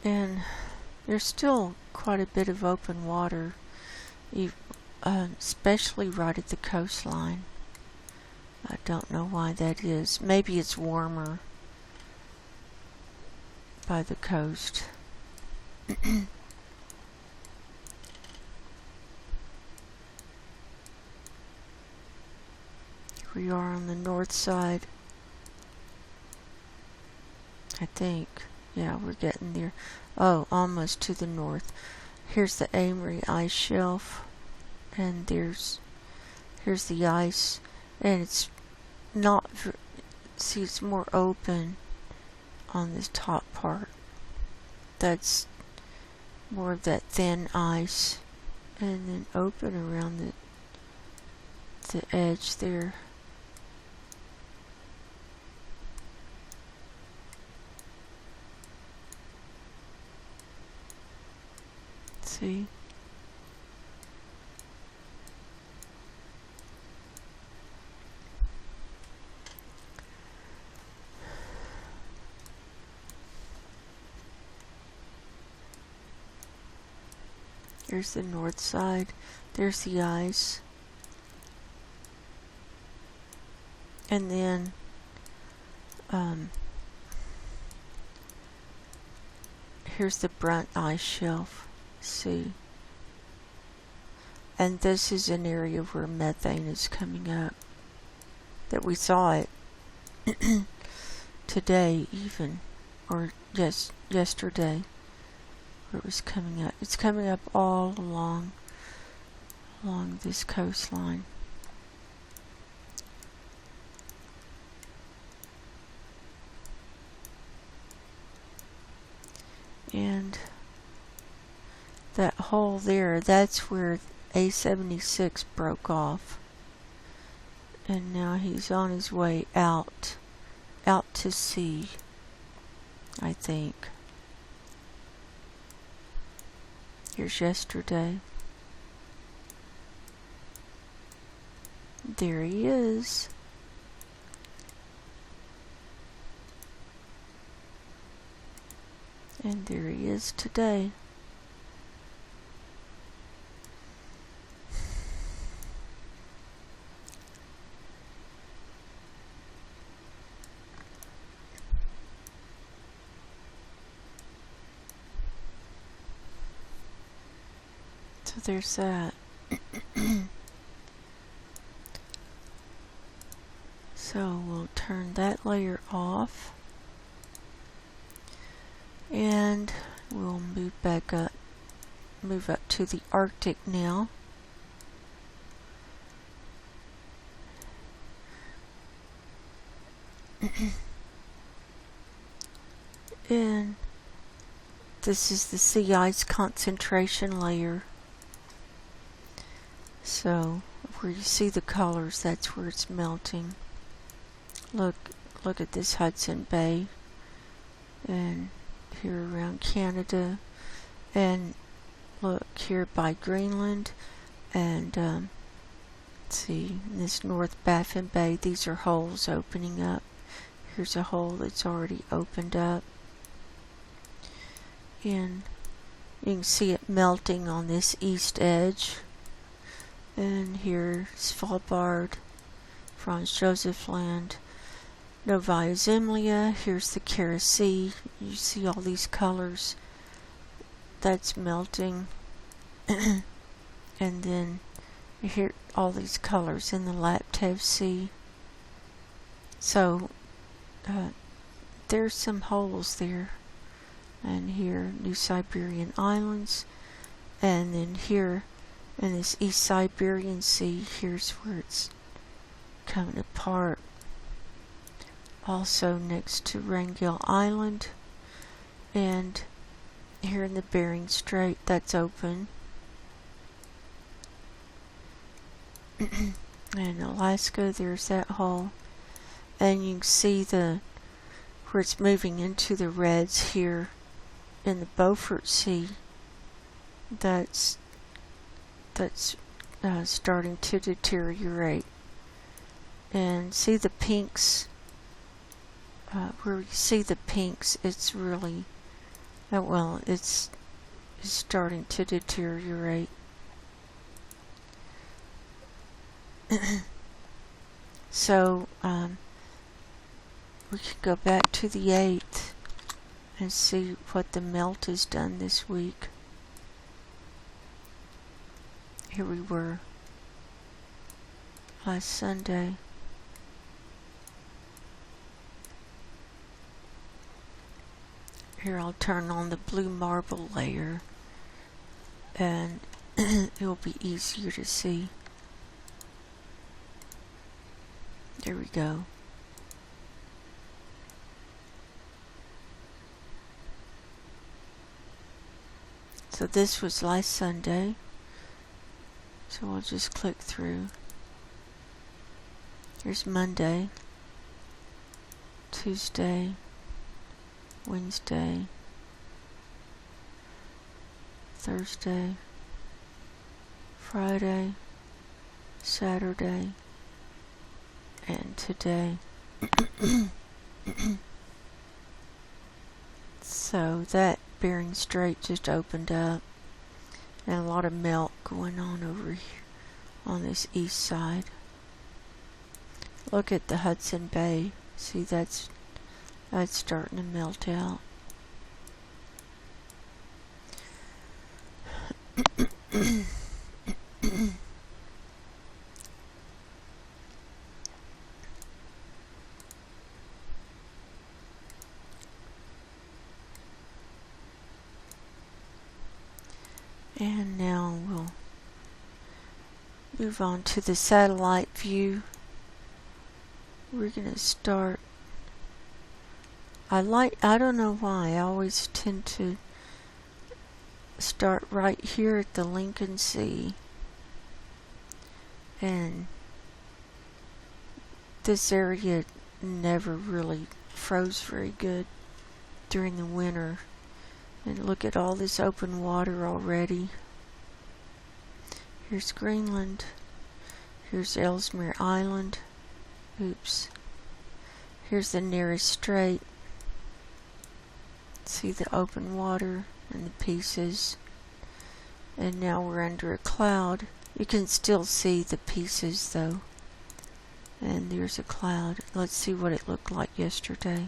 And there's still quite a bit of open water, especially right at the coastline. I don't know why that is. Maybe it's warmer by the coast. Here we are on the north side, I think. Yeah, we're getting there. Oh, almost to the north. Here's the Amory ice shelf, and here's the ice, and it's not, see, it's more open on this top part. That's more of that thin ice, and then open around the edge there. See? Here's the north side. There's the ice. And then here's the Brunt ice shelf. See? And this is an area where methane is coming up. That we saw it today even, or just yesterday, where it was coming up. It's coming up all along this coastline. And that hole there, that's where A76 broke off. And now he's on his way out to sea, I think. Here's yesterday. There he is. And there he is today. So there's that. So we'll turn that layer off. And we'll move up to the Arctic now. And this is the sea ice concentration layer. So where you see the colors, that's where it's melting. Look look at this Hudson Bay, and here around Canada, and look here by Greenland, and let's see, in this North Baffin Bay, these are holes opening up. Here's a hole that's already opened up, and you can see it melting on this east edge. And here's Svalbard, Franz Josef Land, Novaya Zemlya. Here's the Kara Sea. You see all these colors. That's melting. And then here all these colors in the Laptev Sea. So there's some holes there. And here, New Siberian Islands. And then here in this East Siberian Sea, here's where it's coming apart. Also next to Wrangel Island. And here in the Bering Strait, that's open. And Alaska, there's that hole. And you can see where it's moving into the reds here in the Beaufort Sea. That's starting to deteriorate. And see the pinks, where you see the pinks, it's really, it's starting to deteriorate. So we can go back to the 8th and see what the melt has done this week. Here we were last Sunday. Here I'll turn on the blue marble layer and it'll be easier to see. There we go. So this was last Sunday. So we'll just click through. Here's Monday, Tuesday, Wednesday, Thursday, Friday, Saturday, and today. So that Bering Strait just opened up, and a lot of melt going on over here on this east side. Look at the Hudson Bay. See, that's starting to melt out. And now we'll move on to the satellite view. We're going to start. I don't know why, I always tend to start right here at the Lincoln Sea. And this area never really froze very good during the winter. And look at all this open water already. Here's Greenland. Here's Ellesmere Island. Oops. Here's the nearest strait. See the open water and the pieces. And now we're under a cloud. You can still see the pieces though. And there's a cloud. Let's see what it looked like yesterday.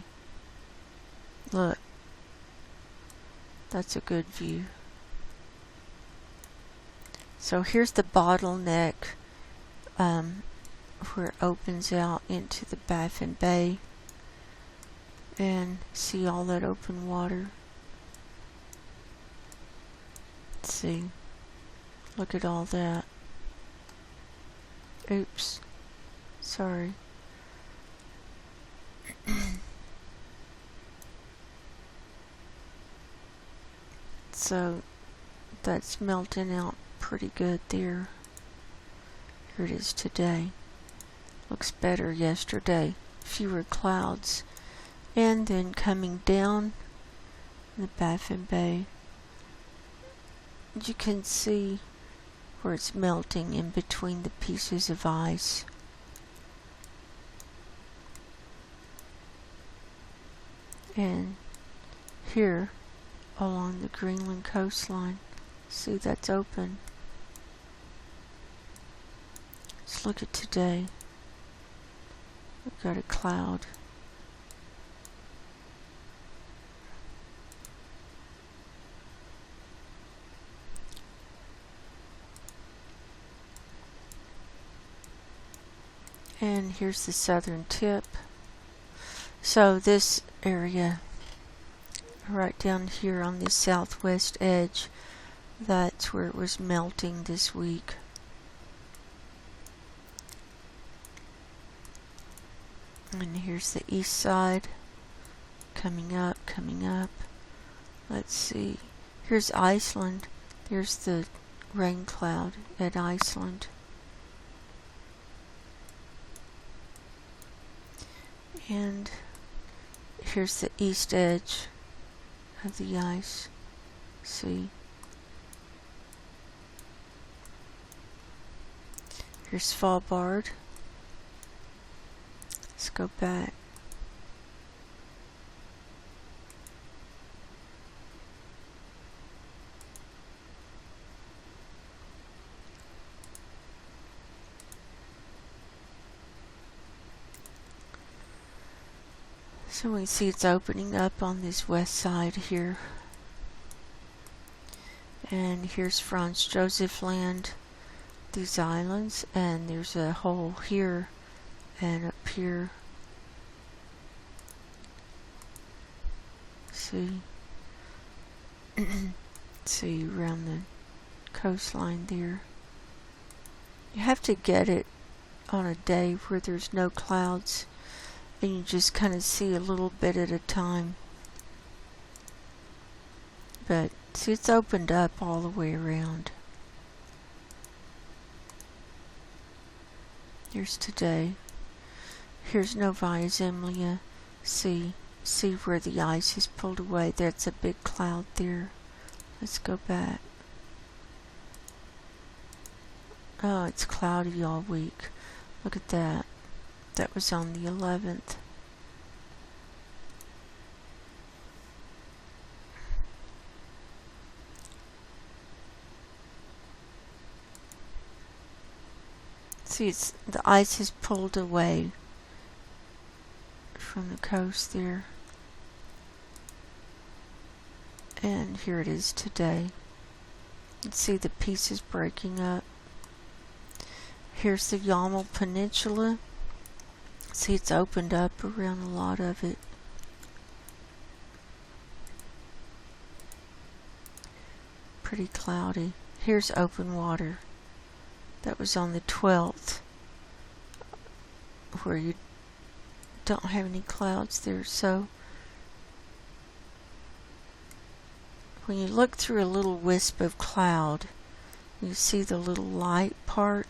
Look. That's a good view. So here's the bottleneck where it opens out into the Baffin Bay. And see all that open water. Let's see. Look at all that. Oops. Sorry. So that's melting out pretty good there. Here it is today. Looks better yesterday. fewer clouds. And then coming down the Baffin Bay, you can see where it's melting in between the pieces of ice. And here along the Greenland coastline, see that's open. Let's look at today. We've got a cloud. And here's the southern tip. So this area right down here on the southwest edge, that's where it was melting this week. And here's the east side, coming up. Let's see. Here's Iceland. There's the rain cloud at Iceland. And here's the east edge of the ice. See? Here's Svalbard. Let's go back. So we see it's opening up on this west side here. And here's Franz Josef Land, these islands, and there's a hole here and up here. See? See around the coastline there. You have to get it on a day where there's no clouds and you just kind of see a little bit at a time. But see, it's opened up all the way around. Here's today. Here's Noaa Zemlya. See where the ice is pulled away. That's a big cloud there. Let's go back. Oh, it's cloudy all week. Look at that. That was on the 11th. See, the ice is pulled away from the coast there. And here it is today. You can see the pieces breaking up. Here's the Yamal Peninsula. See, it's opened up around a lot of it. Pretty cloudy. Here's open water. That was on the 12th, where you don't have any clouds there. So when you look through a little wisp of cloud, you see the little light part.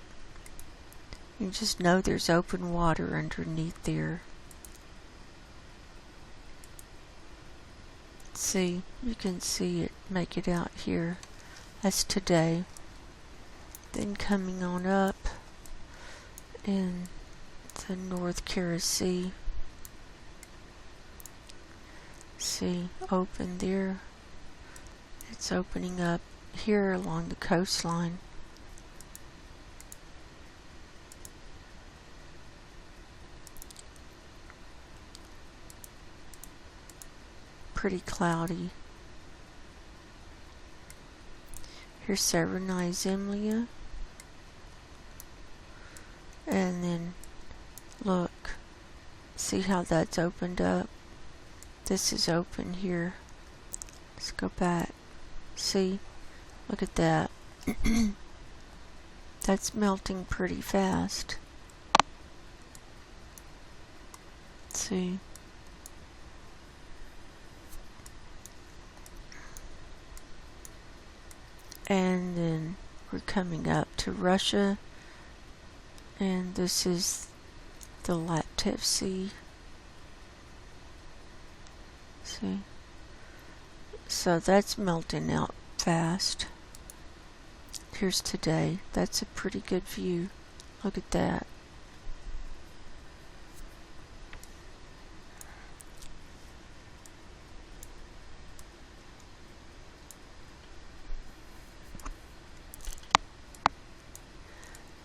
You just know there's open water underneath there. See, you can see it, make it out here. That's today. Then coming on up in the North Kara Sea. See, open there. It's opening up here along the coastline. Pretty cloudy. Here's Severnae Zemlya. And then look, see how that's opened up? This is open here. Let's go back. See? Look at that. That's melting pretty fast. See? And then we're coming up to Russia. And this is the Laptev Sea See? So that's melting out fast. Here's today. That's a pretty good view. Look at that.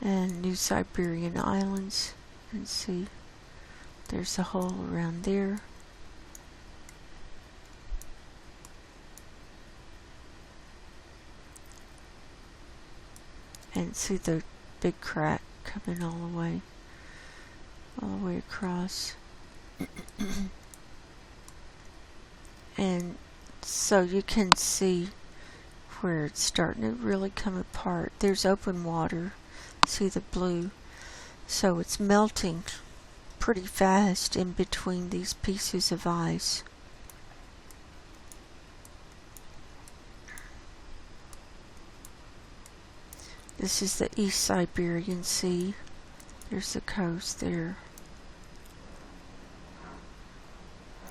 And New Siberian Islands. And see, there's a hole around there. And see the big crack coming all the way across. And so you can see where it's starting to really come apart. There's open water. See the blue? So it's melting pretty fast in between these pieces of ice. This is the East Siberian Sea. There's the coast there.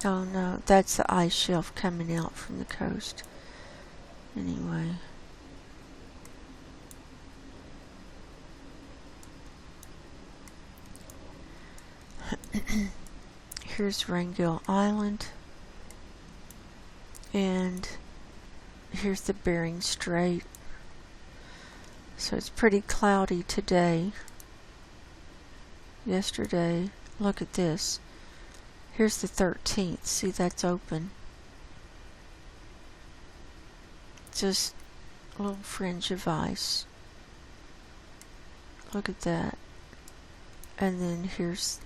Oh no, that's the ice shelf coming out from the coast. Anyway. Here's Wrangell Island. And here's the Bering Strait. So it's pretty cloudy today. Yesterday, look at this. Here's the 13th. See, that's open. Just a little fringe of ice. Look at that. And then here's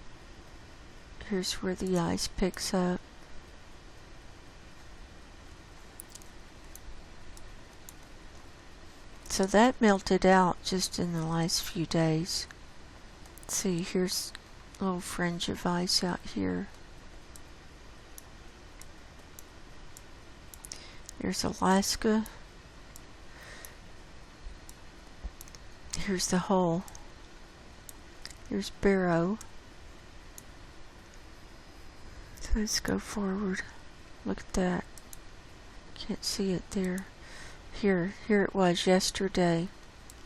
where the ice picks up. So that melted out just in the last few days. See, here's a little fringe of ice out here. There's Alaska. Here's the hole. Here's Barrow. So let's go forward. Look at that. Can't see it there. Here it was yesterday.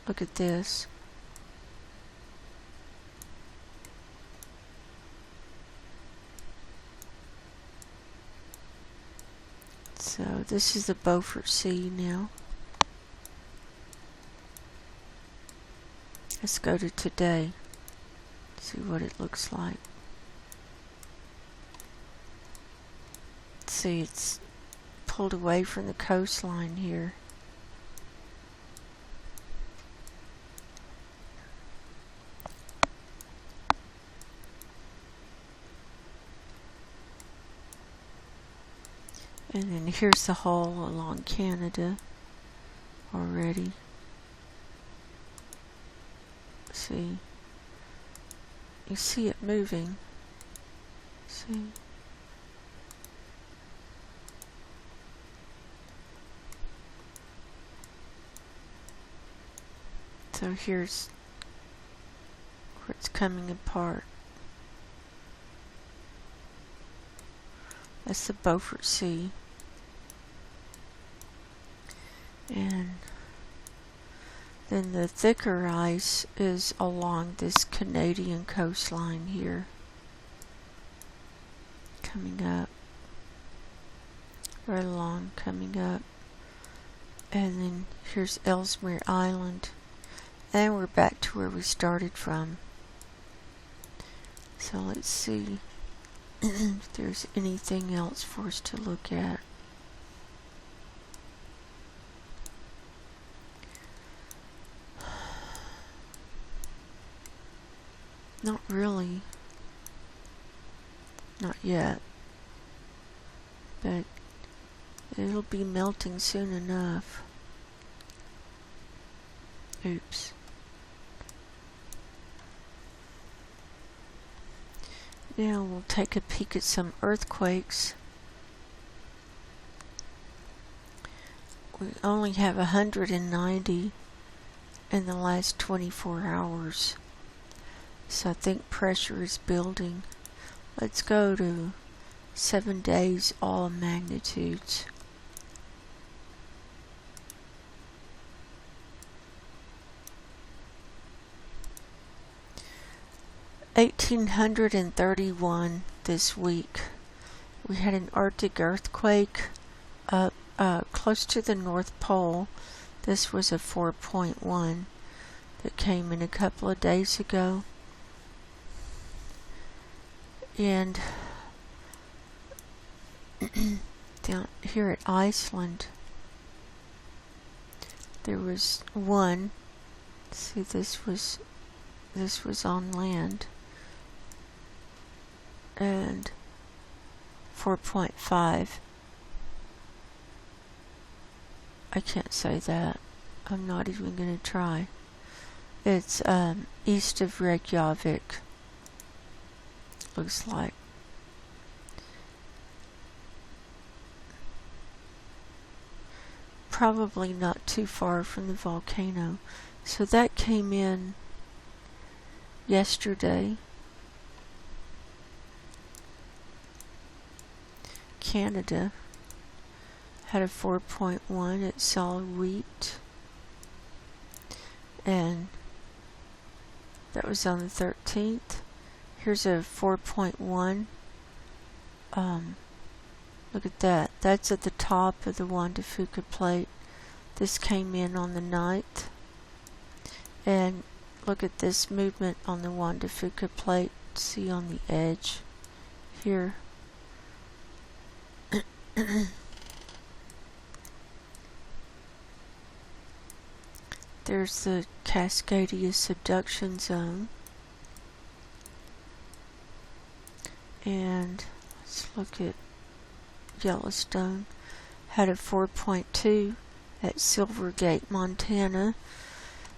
Look at this. So this is the Beaufort Sea now. Let's go to today. See what it looks like. See, it's pulled away from the coastline here. And then here's the hole along Canada already. See? You see it moving. See? So here's where it's coming apart. That's the Beaufort Sea. And then the thicker ice is along this Canadian coastline here. Coming up. Right along, coming up. And then here's Ellesmere Island. And we're back to where we started from. So let's see if there's anything else for us to look at. Not really. Not yet. But it'll be melting soon enough. Oops. Now we'll take a peek at some earthquakes. We only have 190 in the last 24 hours. So I think pressure is building. Let's go to 7 days, all magnitudes. (1831) this week. We had an Arctic earthquake up close to the North Pole. This was a 4.1 that came in a couple of days ago. And down here at Iceland, there was one. See, this was on land, and 4.5. I can't say that. I'm not even going to try. It's east of Reykjavik. Looks like. Probably not too far from the volcano. So that came in yesterday. Canada had a 4.1 at solid wheat, and that was on the 13th. Here's a 4.1. Look at that. That's at the top of the Juan de Fuca plate. This came in on the 9th. And look at this movement on the Juan de Fuca plate. See on the edge here. There's the Cascadia subduction zone. And let's look at Yellowstone. Had a 4.2 at Silvergate, Montana.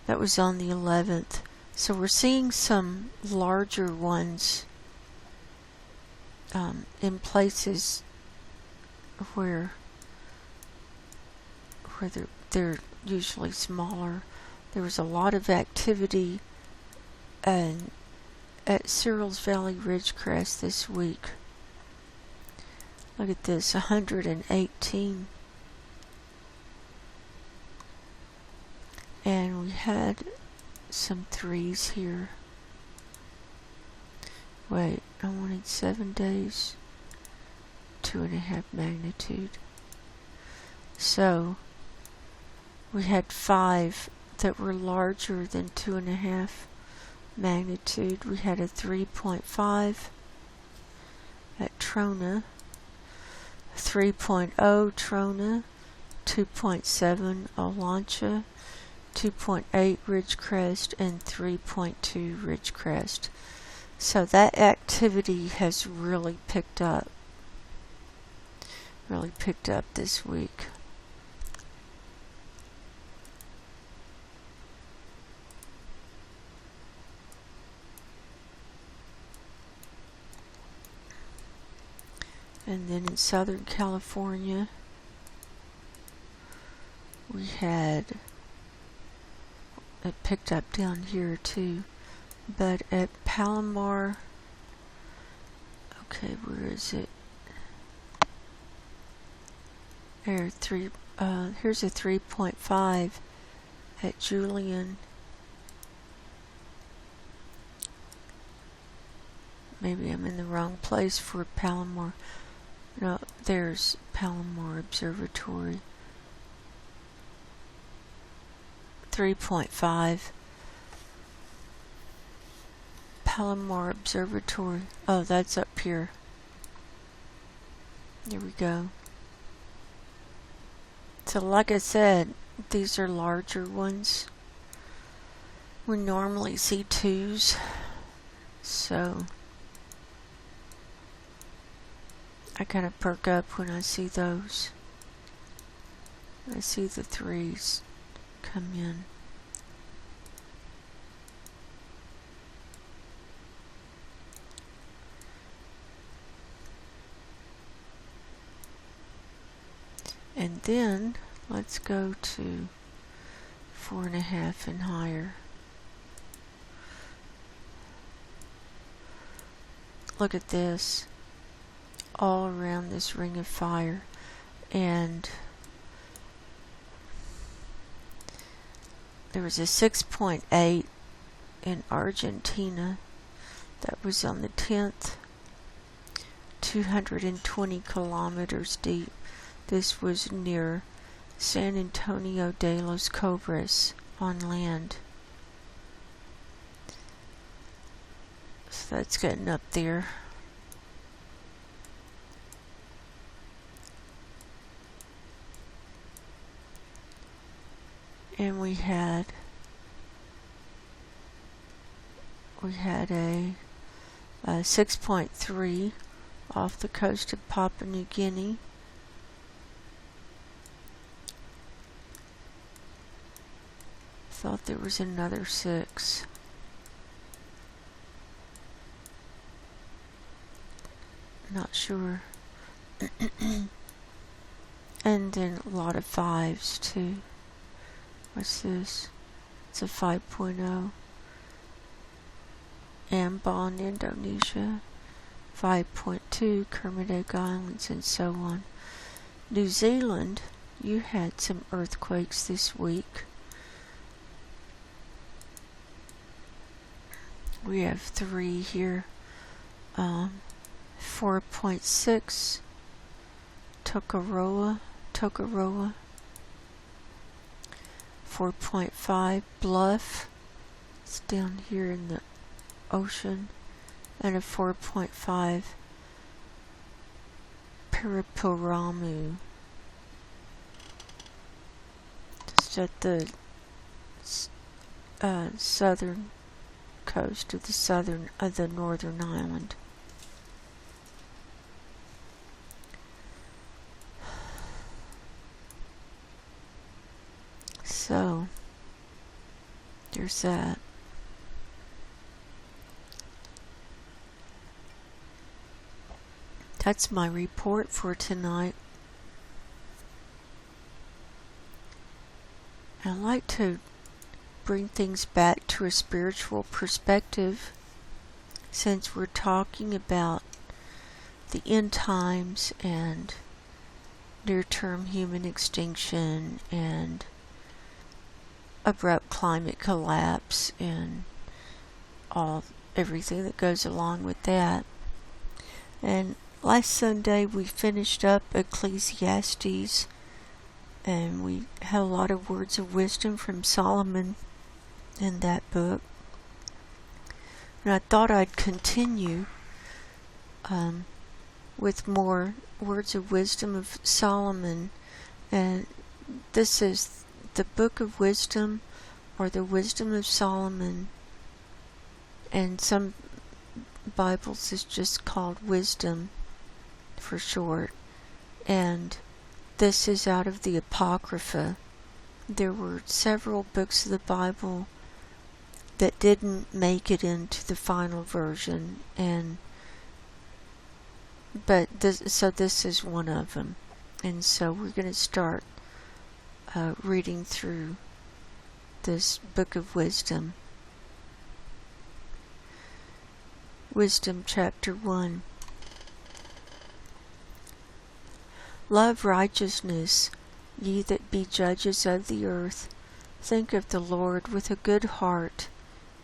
That was on the 11th. So we're seeing some larger ones in places where they're usually smaller. There was a lot of activity at Searles Valley Ridgecrest this week. Look at this, 118. And we had some 3s here. Wait, I wanted 7 days, 2.5 magnitude. So we had 5 that were larger than 2.5 magnitude. We had a 3.5 at Trona, 3.0 Trona, 2.7 Olancha, 2.8 Ridgecrest, and 3.2 Ridgecrest. So that activity has really picked up. Really picked up this week. And then in Southern California, we had, it picked up down here too, but at Palomar, okay, where is it? There, here's a 3.5 at Julian. Maybe I'm in the wrong place for Palomar. No, there's Palomar Observatory. 3.5. Palomar Observatory. Oh, that's up here. There we go. So like I said, these are larger ones. We normally see 2s. So I kind of perk up when I see those. I see the 3s come in. And then let's go to 4.5 and higher. Look at this. all around this ring of fire. And there was a 6.8 in Argentina that was on the 10th, 220 kilometers deep. This was near San Antonio de los Cobras on land. So that's getting up there. And we had a 6.3 off the coast of Papua New Guinea. Thought there was another 6. Not sure. And then a lot of 5s too. What's this? It's a 5.0. Ambon, Indonesia. 5.2, Kermadec Islands, and so on. New Zealand, you had some earthquakes this week. We have 3 here. 4.6, Tokoroa. 4.5, Bluff. It's down here in the ocean. And a 4.5, Paraparamu. Just at the southern coast of the northern island. So there's that. That's my report for tonight. I like to bring things back to a spiritual perspective, since we're talking about the end times and near-term human extinction and abrupt climate collapse and everything that goes along with that. And last Sunday we finished up Ecclesiastes, and we had a lot of words of wisdom from Solomon in that book. And I thought I'd continue with more words of wisdom of Solomon. And this is the Book of Wisdom, or the Wisdom of Solomon. And some Bibles is just called Wisdom for short. And this is out of the Apocrypha. There were several books of the Bible that didn't make it into the final version, but this is one of them. And so we're going to start reading through this Book of Wisdom. Wisdom chapter 1. Love righteousness, ye that be judges of the earth. Think of the Lord with a good heart,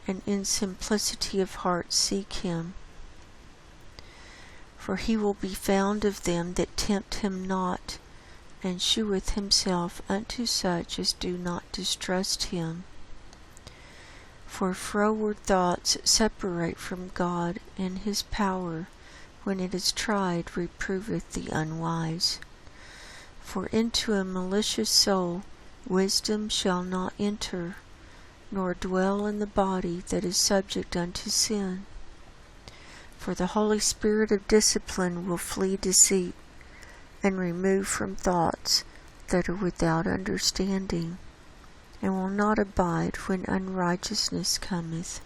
and in simplicity of heart seek him. For he will be found of them that tempt him not, and sheweth himself unto such as do not distrust him. For froward thoughts separate from God, and his power, when it is tried, reproveth the unwise. For into a malicious soul wisdom shall not enter, nor dwell in the body that is subject unto sin. For the Holy Spirit of discipline will flee deceit, and remove from thoughts that are without understanding, and will not abide when unrighteousness cometh.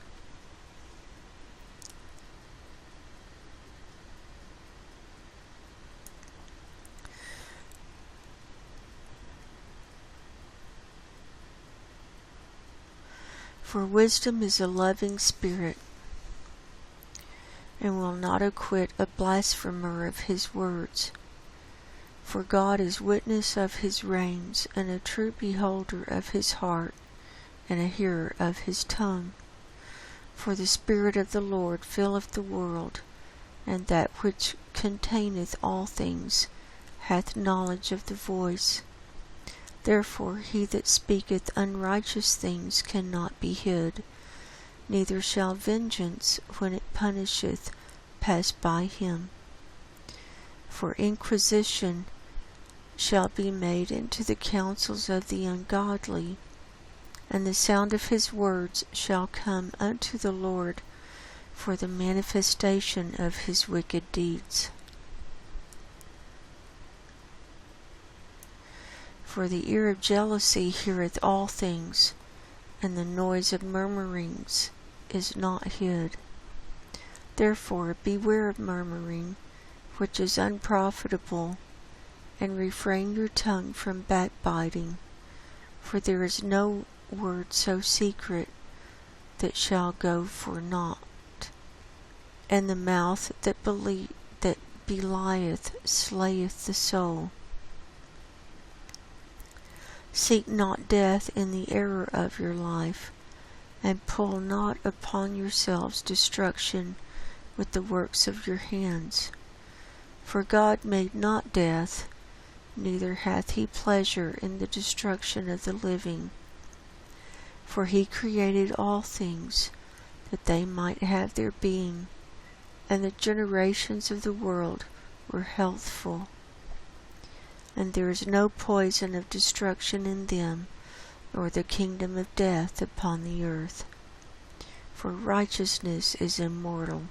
For wisdom is a loving spirit, and will not acquit a blasphemer of his words. For God is witness of his reins, and a true beholder of his heart, and a hearer of his tongue. For the Spirit of the Lord filleth the world, and that which containeth all things hath knowledge of the voice. Therefore he that speaketh unrighteous things cannot be hid, neither shall vengeance, when it punisheth, pass by him. For inquisition shall be made into the counsels of the ungodly, and the sound of his words shall come unto the Lord for the manifestation of his wicked deeds. For the ear of jealousy heareth all things, and the noise of murmurings is not hid. Therefore beware of murmuring, which is unprofitable, and refrain your tongue from backbiting, for there is no word so secret that shall go for naught, and the mouth that belieth slayeth the soul. Seek not death in the error of your life, and pull not upon yourselves destruction with the works of your hands. For God made not death, neither hath he pleasure in the destruction of the living. For he created all things, that they might have their being, and the generations of the world were healthful. And there is no poison of destruction in them, nor the kingdom of death upon the earth. For righteousness is immortal.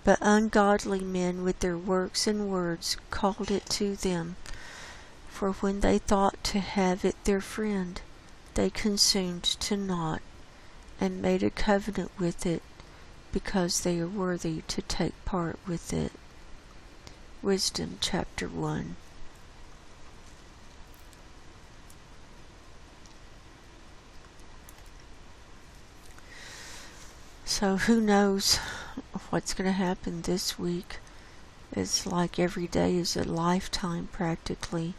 But ungodly men with their works and words called it to them, for when they thought to have it their friend, they consumed to naught, and made a covenant with it, because they are worthy to take part with it. Wisdom chapter 1. So who knows what's going to happen this week? It's like every day is a lifetime practically.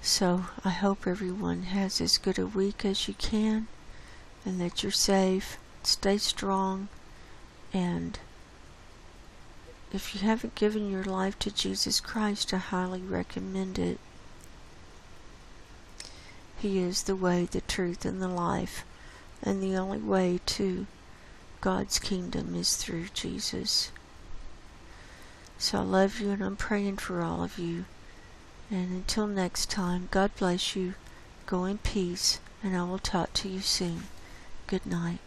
So I hope everyone has as good a week as you can, and that you're safe, stay strong, and if you haven't given your life to Jesus Christ, I highly recommend it. He is the way, the truth, and the life, and the only way to God's kingdom is through Jesus. So I love you, and I'm praying for all of you. And until next time, God bless you. Go in peace, and I will talk to you soon. Good night.